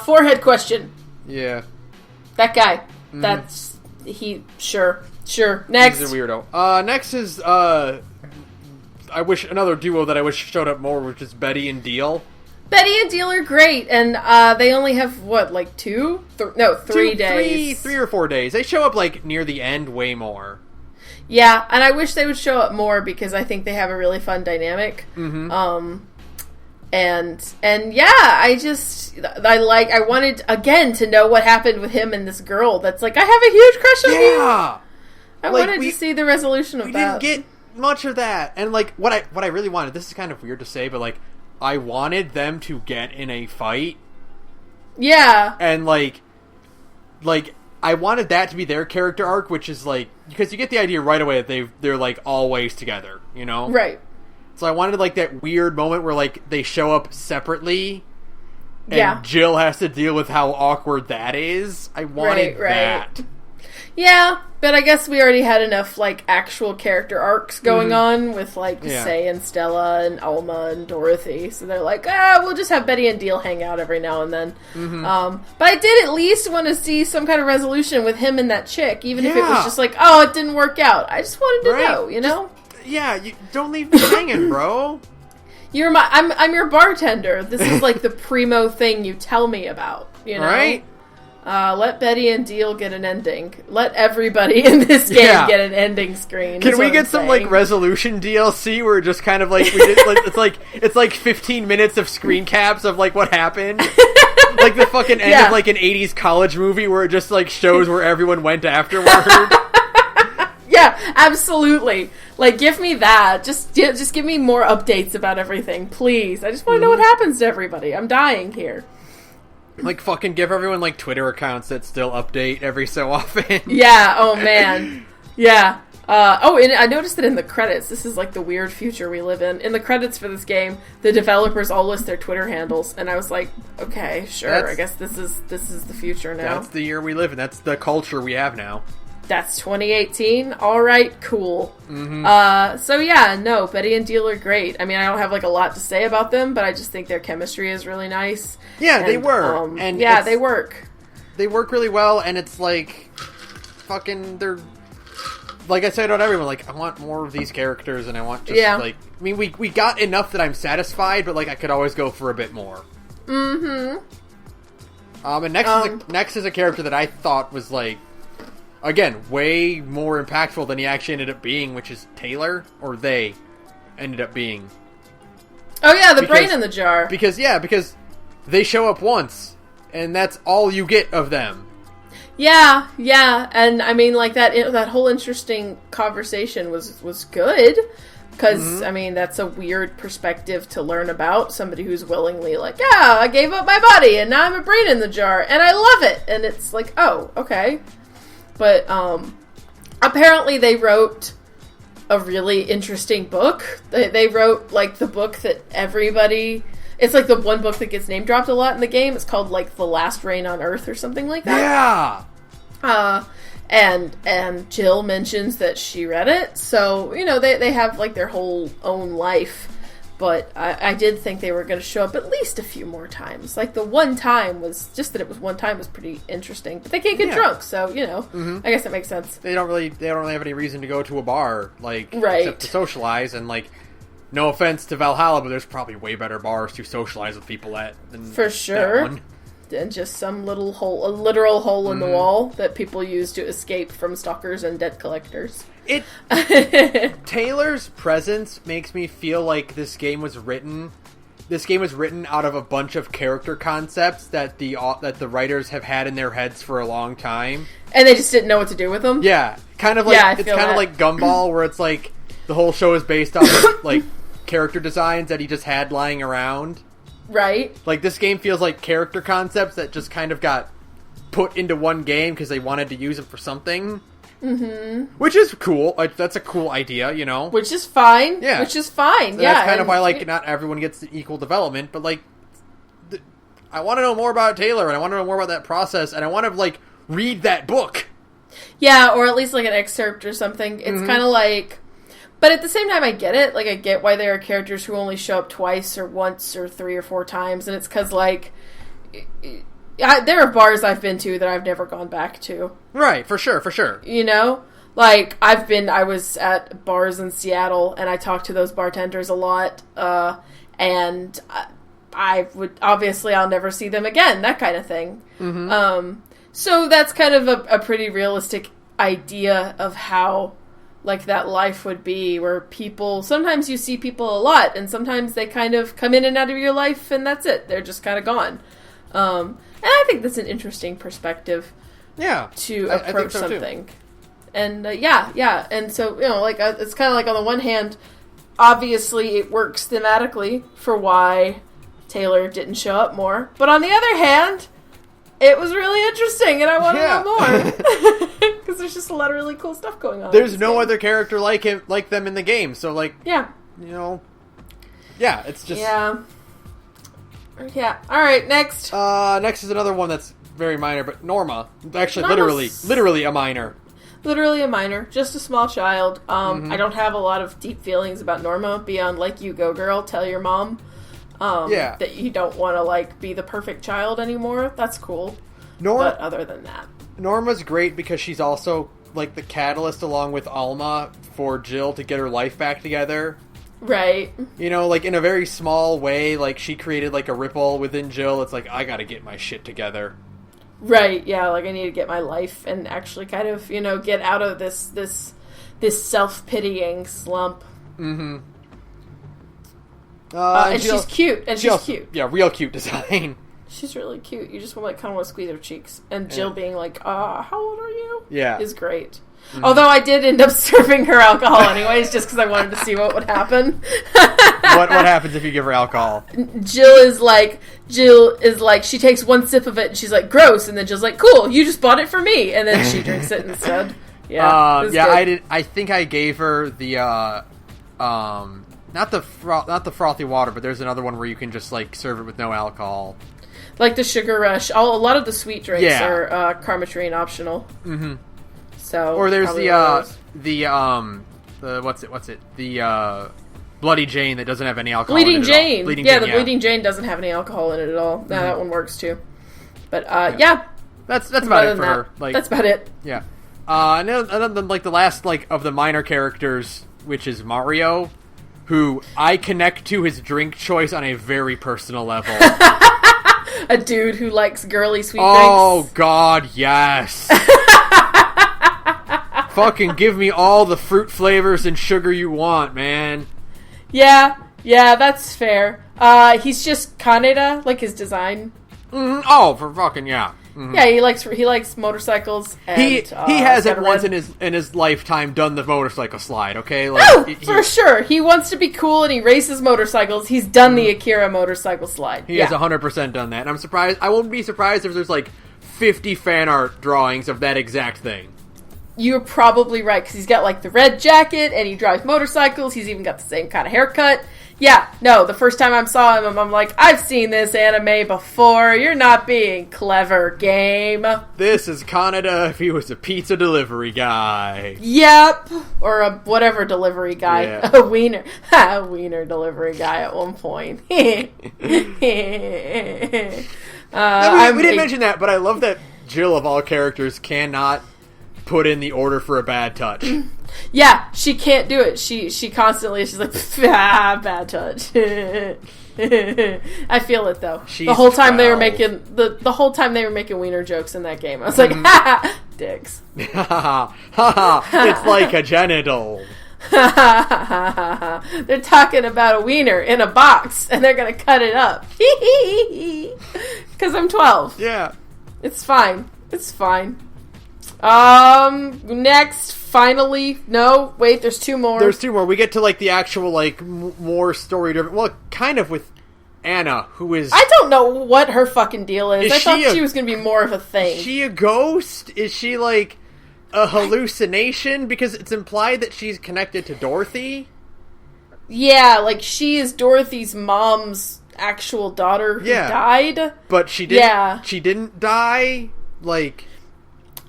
Forehead question.
Yeah.
That guy. That's... Sure. Next.
He's a weirdo. Next is, I wish another duo that I wish showed up more, which is Betty and Deal.
Betty and Deal are great, and they only have, what, like 3 days?
3 or 4 days. They show up, like, near the end way more.
Yeah, and I wish they would show up more because I think they have a really fun dynamic. And yeah, I wanted, again, to know what happened with him and this girl that's like, I have a huge crush on you!
Yeah!
I wanted to see the resolution of that.
We didn't get much of that. And, like, what I really wanted, this is kind of weird to say, but, like, I wanted them to get in a fight.
Yeah.
And, like, I wanted that to be their character arc, which is, like, because you get the idea right away that they're, like, always together, you know?
Right.
So I wanted, like, that weird moment where, like, they show up separately, and Jill has to deal with how awkward that is. I wanted that.
Yeah, but I guess we already had enough, like, actual character arcs going on with, like, Say and Stella and Alma and Dorothy. So they're like, we'll just have Betty and Deal hang out every now and then. But I did at least want to see some kind of resolution with him and that chick, even if it was just like, oh, it didn't work out. I just wanted to know, you know?
You don't leave me hanging, bro.
I'm your bartender. This is like the primo thing you tell me about, you know?
Right?
Let Betty and Deal get an ending. Let everybody in this game get an ending screen.
Can we get some like resolution DLC where just kind of like we did like it's like 15 minutes of screen caps of like what happened? Like the fucking end of like an 80s college movie where it just like shows where everyone went afterward.
Yeah, absolutely. Like, give me that. Just give me more updates about everything, please. I just want to know what happens to everybody. I'm dying here.
Like, fucking give everyone, like, Twitter accounts that still update every so often.
Yeah, oh, man. Yeah. And I noticed that in the credits, this is, like, the weird future we live in. In the credits for this game, the developers all list their Twitter handles, and I was like, okay, sure, I guess this is the future now.
That's the year we live in. That's the culture we have now.
That's 2018. All right, cool. So yeah, no, Betty and Deal are great. I mean, I don't have like a lot to say about them, but I just think their chemistry is really nice.
Yeah, they were.
And yeah, they work.
They work really well, and it's like, fucking, they're, like I said on everyone, like, I want more of these characters, and I want just, like, I mean, we got enough that I'm satisfied, but like, I could always go for a bit more. And next is a character that I thought was like, again, way more impactful than he actually ended up being, which is Taylor, or they ended up being.
Oh yeah, the brain in the jar.
Because they show up once, and that's all you get of them.
Yeah, and I mean, like, that whole interesting conversation was good, because, I mean, that's a weird perspective to learn about, somebody who's willingly like, yeah, I gave up my body, and now I'm a brain in the jar, and I love it, and it's like, oh, okay. But apparently they wrote a really interesting book. They wrote, like, the book that everybody... It's, like, the one book that gets name-dropped a lot in the game. It's called, like, The Last Reign on Earth or something like that.
Yeah!
And Jill mentions that she read it, so, you know, they have, like, their whole own life. But I did think they were going to show up at least a few more times. Like, the one time was, just that it was one time was pretty interesting. But they can't get drunk, so, you know, I guess that makes sense.
They don't really have any reason to go to a bar, like,
right.
except to socialize, and, like, no offense to Valhalla, but there's probably way better bars to socialize with people at than
for sure.
that one.
And just some little hole, a literal hole in the wall that people use to escape from stalkers and debt collectors.
Taylor's presence makes me feel like this game was written out of a bunch of character concepts that the writers have had in their heads for a long time,
and they just didn't know what to do with them.
Yeah, kind of like it's kind of like Gumball, where it's like the whole show is based on like character designs that he just had lying around.
Right.
Like, this game feels like character concepts that just kind of got put into one game because they wanted to use them for something. Mm-hmm. Which is cool. Like, that's a cool idea, you know?
Which is fine.
Yeah.
Which is fine,
so that's kind of why, like, not everyone gets the equal development, but, like, I want to know more about Taylor, and I want to know more about that process, and I want to, like, read that book.
Yeah, or at least, like, an excerpt or something. It's kind of like... But at the same time, I get it. Like, I get why there are characters who only show up twice or once or 3 or 4 times. And it's because, like, there are bars I've been to that I've never gone back to.
Right, for sure.
You know? Like, I was at bars in Seattle, and I talked to those bartenders a lot. And I would, obviously, I'll never see them again. That kind of thing. Mm-hmm. So that's kind of a pretty realistic idea of how... like that life would be, where people, sometimes you see people a lot, and sometimes they kind of come in and out of your life, and that's it. They're just kind of gone. And I think that's an interesting perspective.
Yeah.
To approach something. Too. And, yeah. And so, you know, like, it's kind of like, on the one hand, obviously it works thematically for why Taylor didn't show up more. But on the other hand, it was really interesting, and I want to know more. Because there's just a lot of really cool stuff going on.
There's no other character like them in the game, so, like...
Yeah.
You know... Yeah, it's just...
Yeah. Alright, next.
Next is another one that's very minor, but Norma. Actually, literally a minor.
Literally a minor. Just a small child. I don't have a lot of deep feelings about Norma, beyond, like, you go, girl, tell your mom. That you don't want to, like, be the perfect child anymore. That's cool. But other than that.
Norma's great because she's also, like, the catalyst along with Alma for Jill to get her life back together.
Right.
You know, like, in a very small way, like, she created, like, a ripple within Jill. It's like, I gotta get my shit together.
Right, yeah, like, I need to get my life and actually kind of, you know, get out of this self-pitying slump.
Mm-hmm.
And she's cute. Cute.
Yeah, real cute design.
She's really cute. You just kind of want to squeeze her cheeks. And Jill being like, how old are you?
Yeah.
Is great. Mm-hmm. Although I did end up serving her alcohol anyways, just because I wanted to see what would happen.
What happens if you give her alcohol?
Jill is like, she takes one sip of it and she's like, gross. And then Jill's like, cool, you just bought it for me. And then she drinks it instead. Yeah.
Good. I think I gave her the, not the frothy water, but there's another one where you can just, like, serve it with no alcohol.
Like the Sugar Rush. A lot of the sweet drinks are Carmatrine optional. Mm-hmm. So,
or there's the Bloody Jane that doesn't have any alcohol in it at all. Bleeding Jane.
Bleeding Jane doesn't have any alcohol in it at all. Mm-hmm. That one works too. But
that's about it for her. Like,
that's about it.
Yeah. And then like the last of the minor characters, which is Mario, who I connect to his drink choice on a very personal level.
A dude who likes girly sweet drinks.
Oh God, yes. Fucking give me all the fruit flavors and sugar you want, man.
Yeah, that's fair. He's just Kaneda, like his design.
Mm-hmm. Oh, for fucking yeah. Mm-hmm.
Yeah, he likes motorcycles. And,
he hasn't once in his lifetime done the motorcycle slide. Okay,
for sure. He wants to be cool and he races motorcycles. He's done the Akira motorcycle slide.
He has 100% done that, and I'm surprised. I won't be surprised if there's 50 fan art drawings of that exact thing.
You're probably right, because he's got the red jacket and he drives motorcycles. He's even got the same kind of haircut. Yeah, no, the first time I saw him, I'm like, I've seen this anime before. You're not being clever, game.
This is Kaneda if he was a pizza delivery guy.
Yep. Or a whatever delivery guy.
Yeah.
A wiener. A wiener delivery guy at one point.
We didn't mention that, but I love that Jill, of all characters, cannot put in the order for a bad touch.
Yeah, she can't do it. She's like, bad touch. I feel it though. The whole time 12. They were making the whole time they were making wiener jokes in that game. I was like, ha, dicks.
It's like a genital.
They're talking about a wiener in a box and they're gonna cut it up. Because I'm 12.
Yeah.
It's fine. It's fine. Next, finally, no, wait, there's two more.
There's two more. We get to, like, the actual, like, more story-driven, well, kind of with Anna, who is...
I don't know what her fucking deal is. I thought she was going to be more of a thing.
Is she a ghost? Is she, like, a hallucination? Because it's implied that she's connected to Dorothy.
Yeah, like, she is Dorothy's mom's actual daughter who died.
But she didn't, she didn't die, like...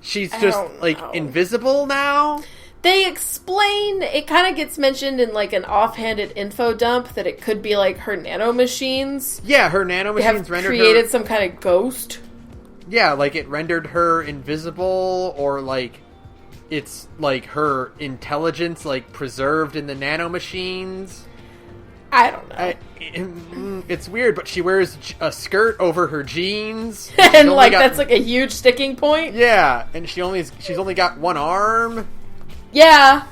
She's just, like, invisible now?
They explain, it kind of gets mentioned in, like, an offhanded info dump that it could be, like, her nanomachines.
Yeah, her nanomachines
created some kind of ghost.
Yeah, like, it rendered her invisible, or, like, it's, like, her intelligence, like, preserved in the nanomachines.
I don't know.
It's weird, but she wears a skirt over her jeans.
And, like, that's, like, a huge sticking point?
Yeah, and she's only got one arm.
Yeah.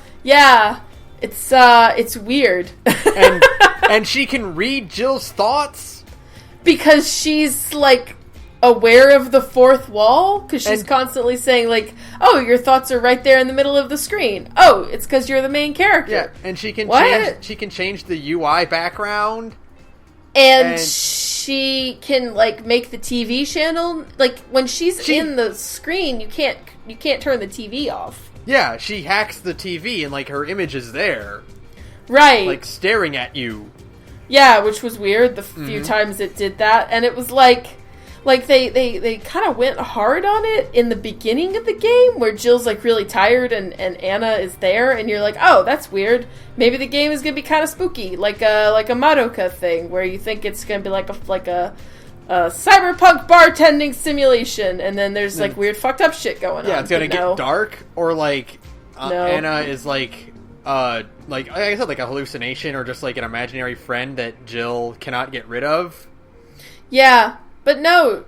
It's weird.
and she can read Jill's thoughts?
Because she's, like, aware of the fourth wall? Because she's constantly saying, like, oh, your thoughts are right there in the middle of the screen. Oh, it's because you're the main character.
Yeah, and she can change the UI background.
And she can, like, make the TV channel. Like, when she's in the screen, you can't turn the TV off.
Yeah, she hacks the TV and, like, her image is there.
Right.
Like, staring at you.
Yeah, which was weird the few times it did that. And it was like they kind of went hard on it in the beginning of the game where Jill's, like, really tired and Anna is there and you're like, oh, that's weird. Maybe the game is going to be kind of spooky, like a Madoka thing where you think it's going to be like a cyberpunk bartending simulation and then there's, like, weird fucked up shit going on.
Yeah, it's going to get dark or, like, Anna is, like I said, like a hallucination or just, like, an imaginary friend that Jill cannot get rid of. Yeah.
But no,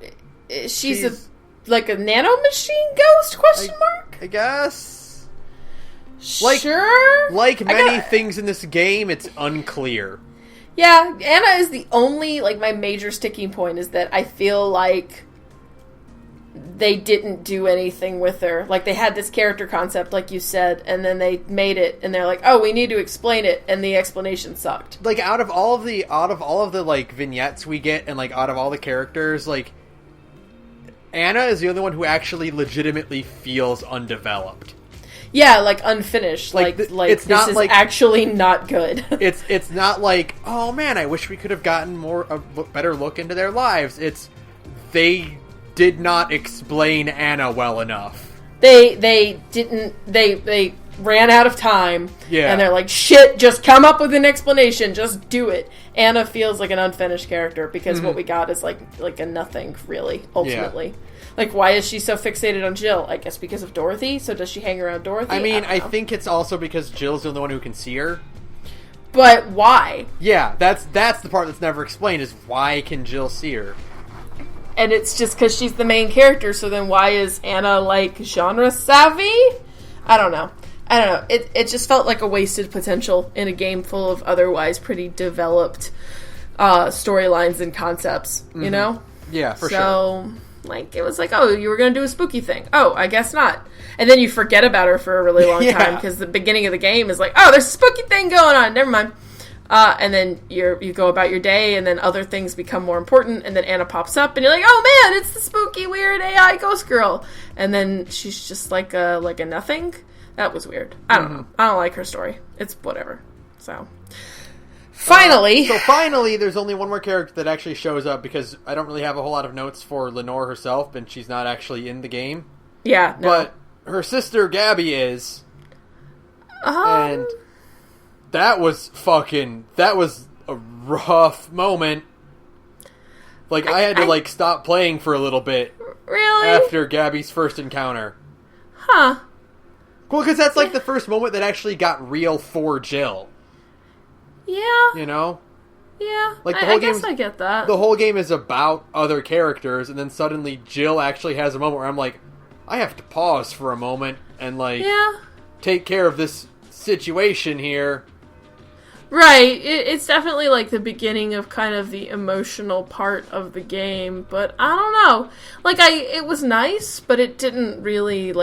she's a nanomachine ghost, question mark?
I guess.
Sure?
Like many things in this game, it's unclear.
Yeah, Anna is the only, like, my major sticking point is that I feel like they didn't do anything with her. Like, they had this character concept, like you said, and then they made it, and they're like, oh, we need to explain it, and the explanation sucked.
Like, out of all of the, like, vignettes we get, and, like, out of all the characters, like, Anna is the only one who actually legitimately feels undeveloped.
Yeah, like, unfinished. Like
it's
this
not
is
like,
actually not good.
It's not like, oh man, I wish we could have gotten a better look into their lives. It's, they did not explain Anna well enough.
They ran out of time.
Yeah.
And they're like, shit, just come up with an explanation. Just do it. Anna feels like an unfinished character because what we got is like a nothing, really, ultimately. Yeah. Like, why is she so fixated on Jill? I guess because of Dorothy? So does she hang around Dorothy?
I mean, I think it's also because Jill's the only one who can see her.
But why?
Yeah, that's the part that's never explained, is why can Jill see her?
And it's just because she's the main character, so then why is Anna, like, genre savvy? I don't know. It just felt like a wasted potential in a game full of otherwise pretty developed storylines and concepts, you know?
Yeah, for sure.
So, like, it was like, oh, you were going to do a spooky thing. Oh, I guess not. And then you forget about her for a really long time, because the beginning of the game is like, oh, there's a spooky thing going on, never mind. And then you go about your day, and then other things become more important, and then Anna pops up, and you're like, oh man, it's the spooky, weird AI ghost girl. And then she's just like a nothing. That was weird. I don't know. I don't like her story. It's whatever. So, Finally.
So finally, there's only one more character that actually shows up, because I don't really have a whole lot of notes for Lenore herself, and she's not actually in the game.
Yeah, no.
But her sister Gabby is. And that was a rough moment. Like, I had to, stop playing for a little bit.
Really?
After Gabby's first encounter.
Huh.
Well, because that's, the first moment that actually got real for Jill.
Yeah.
You know?
Yeah.
Like,
I guess I get that.
The whole game is about other characters, and then suddenly Jill actually has a moment where I'm like, I have to pause for a moment and, take care of this situation here.
Right. It's definitely, the beginning of kind of the emotional part of the game, but I don't know. It was nice, but it didn't really,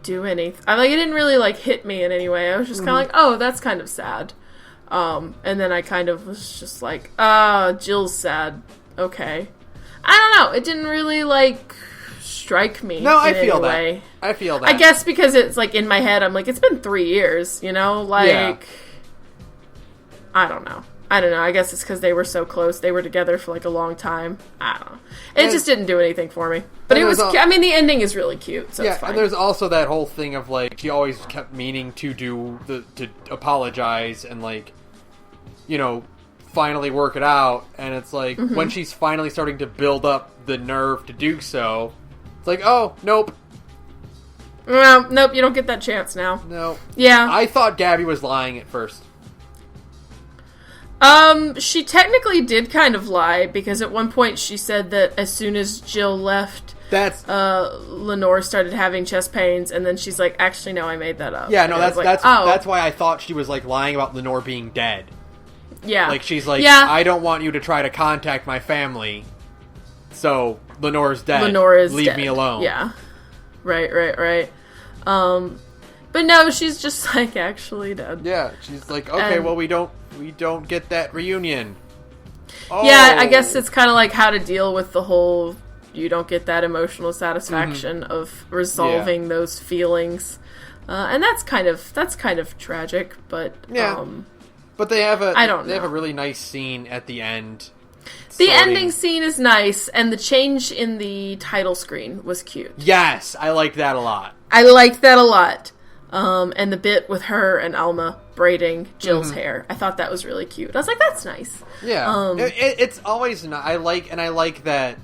do anything. It didn't really, hit me in any way. I was just kind of like, oh, that's kind of sad. And then I kind of was just like, Jill's sad. Okay. I don't know. It didn't really, strike me.
No, I
in
feel
any
that.
way.
I feel that.
I guess because it's, in my head, I'm like, it's been 3 years, you know?
Yeah.
I don't know. I guess it's because they were so close. They were together for, a long time. I don't know. It just didn't do anything for me. But it was... the ending is really cute, so it's fine.
And there's also that whole thing of, she always kept meaning to to apologize and, finally work it out. And it's when she's finally starting to build up the nerve to do so, it's like, oh, nope.
Well, nope, you don't get that chance now.
No.
Yeah.
I thought Gabby was lying at first.
She technically did kind of lie, because at one point she said that as soon as Jill left, Lenore started having chest pains, and then she's like, actually, no, I made that up.
Yeah, no, that's why I thought she was, lying about Lenore being dead.
Yeah.
She's like, yeah. I don't want you to try to contact my family, so Lenore's dead.
Lenore is
Leave
dead.
me alone.
Yeah. Right. But no, she's just, actually dead.
Yeah, she's like, okay, well, we don't get that reunion. Oh.
Yeah, I guess it's kind of how to deal with the whole you don't get that emotional satisfaction of resolving those feelings. And that's kind of tragic, but
yeah. But they have
I don't know.
They have a really nice scene at the end.
The ending scene is nice, and the change in the title screen was cute.
Yes, I liked that a lot.
And the bit with her and Alma braiding Jill's hair, I thought that was really cute. I was like, that's nice.
Yeah, it's always nice. I like that.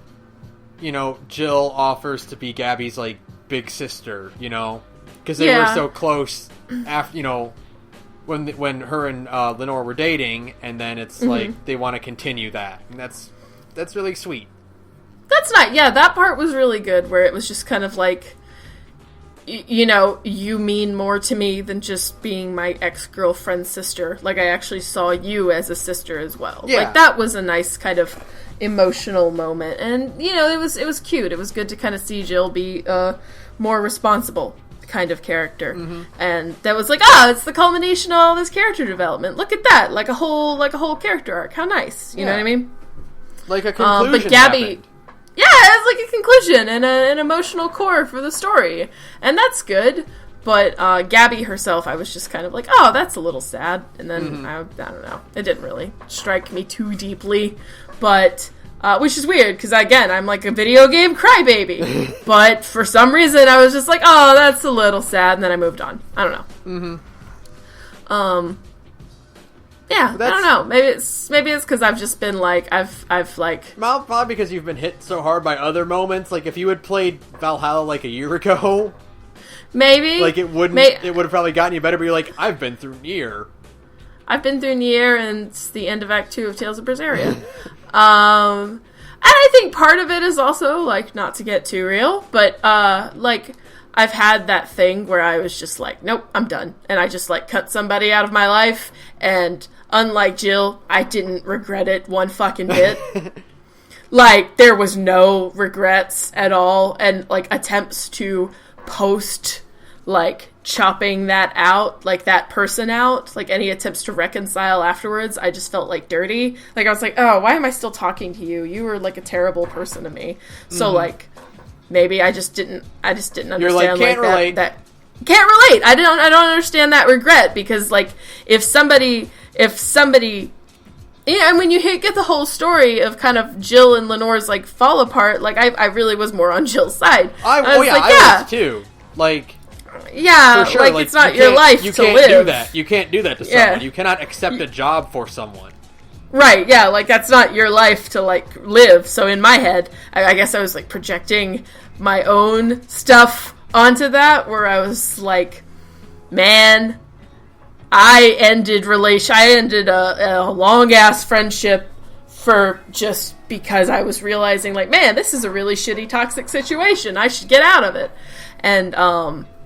Jill offers to be Gabby's big sister. Because they were so close. After when her and Lenore were dating, and then it's they want to continue that, and that's really sweet.
That's nice. Yeah, that part was really good, where it was just kind of you mean more to me than just being my ex-girlfriend's sister. I actually saw you as a sister as well.
Yeah.
That was a nice kind of emotional moment. And, it was cute. It was good to kind of see Jill be a more responsible kind of character. And that was it's the culmination of all this character development. Look at that. Like a whole character arc. How nice. You know what I mean?
Like a conclusion
but Gabby...
happened.
Yeah, it's a conclusion and an emotional core for the story. And that's good. But Gabby herself, I was just kind of oh, that's a little sad. And then, I don't know. It didn't really strike me too deeply. But, which is weird, because again, I'm a video game crybaby. But for some reason, I was just oh, that's a little sad. And then I moved on. I don't know. Yeah, I don't know. Maybe it's because I've just been I've
Well, probably because you've been hit so hard by other moments. If you had played Valhalla a year ago,
maybe
it wouldn't. It would have probably gotten you better. But you're I've been through Nier.
I've been through Nier, and it's the end of Act 2 of Tales of Berseria. And I think part of it is also not to get too real, but I've had that thing where I was just nope, I'm done. And I just cut somebody out of my life, and unlike Jill, I didn't regret it one fucking bit. There was no regrets at all, and attempts to post chopping that out, that person out, any attempts to reconcile afterwards, I just felt dirty. I was oh, why am I still talking to you? You were a terrible person to me. So maybe I just didn't understand.
You're can't relate.
That can't relate. I don't understand that regret, because like if somebody yeah, and when you get the whole story of kind of Jill and Lenore's like fall apart, like I really was more on Jill's side.
I was too. Like,
yeah,
for sure.
like it's not your life to live.
You can't do that. You can't do that to someone. You cannot accept a job for someone.
Right, yeah, like that's not your life to like live. So in my head, I guess I was like projecting my own stuff onto that, where I was like, man, I ended a long-ass friendship for just because I was realizing, like, man, this is a really shitty, toxic situation. I should get out of it. And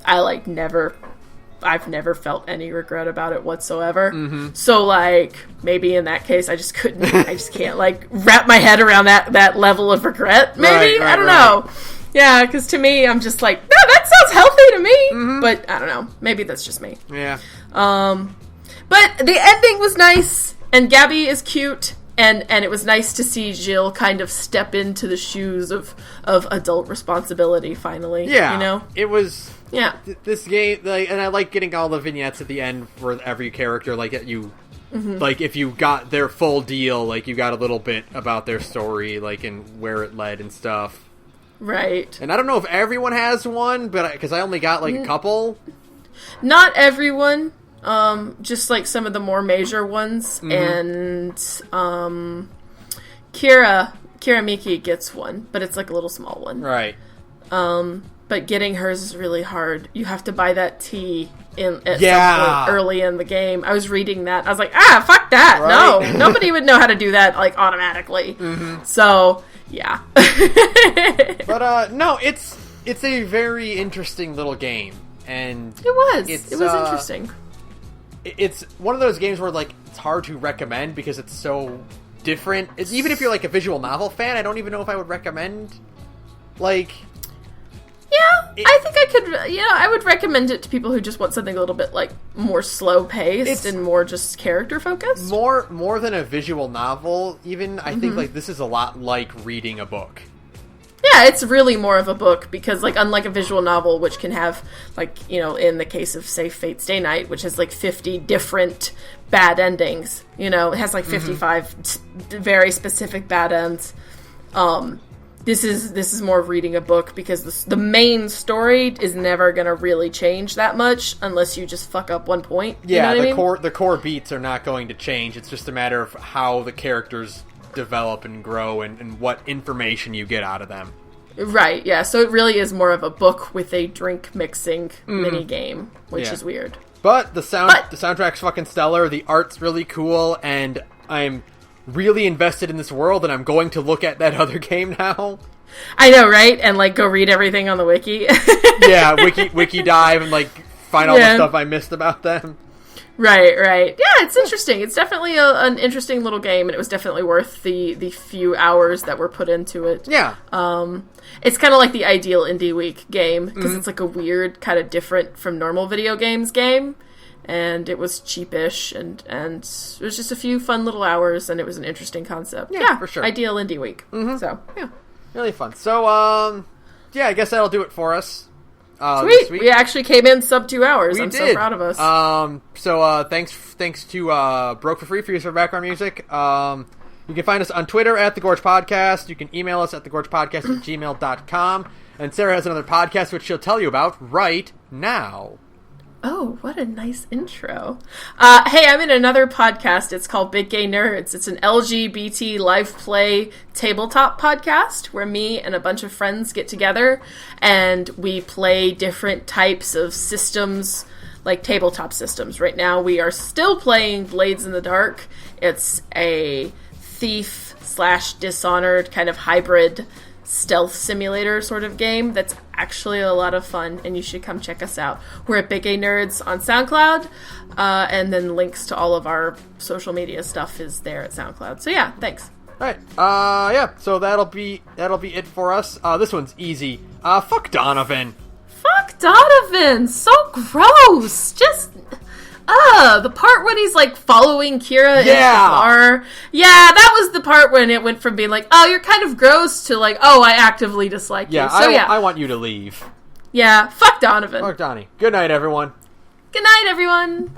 I've never felt any regret about it whatsoever. Mm-hmm. So, like, maybe in that case, I just can't, like, wrap my head around that level of regret, maybe?
Right,
I don't know. Yeah, because to me, I'm just like, no, that sounds healthy to me. Mm-hmm. But I don't know. Maybe that's just me.
Yeah.
But the ending was nice, and Gabby is cute, and it was nice to see Jill kind of step into the shoes of adult responsibility finally.
Yeah.
You know?
It was...
Yeah.
This game, like, and I like getting all the vignettes at the end for every character, like,
mm-hmm.
like, if you got their full deal, like, you got a little bit about their story, like, and where it led and stuff.
Right.
And I don't know if everyone has one, but because I only got, like, a couple.
Not everyone. Just, like, some of the more major ones. Mm-hmm. And, Kira Miki gets one, but it's, like, a little small one.
Right.
But getting hers is really hard. You have to buy that tea at some point early in the game. I was reading that. I was like, fuck that. Right? No. Nobody would know how to do that, like, automatically. Mm-hmm. So, yeah.
But, no, it's a very interesting little game. And
it was interesting.
It's one of those games where, like, it's hard to recommend because it's so different. Even if you're, like, a visual novel fan, I don't even know if I would recommend, like...
Yeah, I think I could, I would recommend it to people who just want something a little bit, like, more slow-paced and more just character-focused.
More than a visual novel, even. I think, like, this is a lot like reading a book.
Yeah, it's really more of a book, because, like, unlike a visual novel, which can have, like, in the case of, say, Fate Stay Night, which has, like, 50 different bad endings, it has, like, 55 very specific bad ends. This is more of reading a book, because the main story is never going to really change that much unless you just fuck up one point.
Yeah,
you know what I mean?
The core beats are not going to change. It's just a matter of how the characters develop and grow and what information you get out of them.
Right, yeah. So it really is more of a book with a drink mixing mini game, which is weird.
But the soundtrack's fucking stellar. The art's really cool, and I'm really invested in this world, and I'm going to look at that other game now.
I know, right? And, like, go read everything on the wiki.
Yeah, wiki dive and, like, find all the stuff I missed about them.
Right. Yeah, it's interesting. It's definitely an interesting little game, and it was definitely worth the few hours that were put into it.
Yeah.
It's kind of like the ideal Indie Week game, because it's, like, a weird, kind of different from normal video games game. And it was cheapish, and it was just a few fun little hours, and it was an interesting concept. Yeah, for sure. Ideal Indie Week. Mm-hmm. So, yeah.
Really fun. So, I guess that'll do it for us.
Sweet! We actually came in sub 2 hours. I'm so proud of us.
Thanks to Broke for Free for use of background music. You can find us on Twitter at The Gorge Podcast. You can email us at thegorgepodcast@gmail.com. And Sarah has another podcast, which she'll tell you about right now.
Oh, what a nice intro. Hey, I'm in another podcast. It's called Big Gay Nerds. It's an LGBT live play tabletop podcast where me and a bunch of friends get together and we play different types of systems, like tabletop systems. Right now we are still playing Blades in the Dark. It's a thief/Dishonored kind of hybrid stealth simulator sort of game that's actually a lot of fun, and you should come check us out. We're at Big Gay Nerds on SoundCloud, and then links to all of our social media stuff is there at SoundCloud. So yeah, thanks.
Alright, so that'll be it for us. This one's easy. Fuck Donovan.
Fuck Donovan! So gross! Just... the part when he's, like, following Kira in the car. Yeah, that was the part when it went from being like, oh, you're kind of gross to, like, oh, I actively dislike you. So,
I want you to leave.
Yeah, fuck Donovan.
Fuck Donnie. Good night, everyone.
Good night, everyone.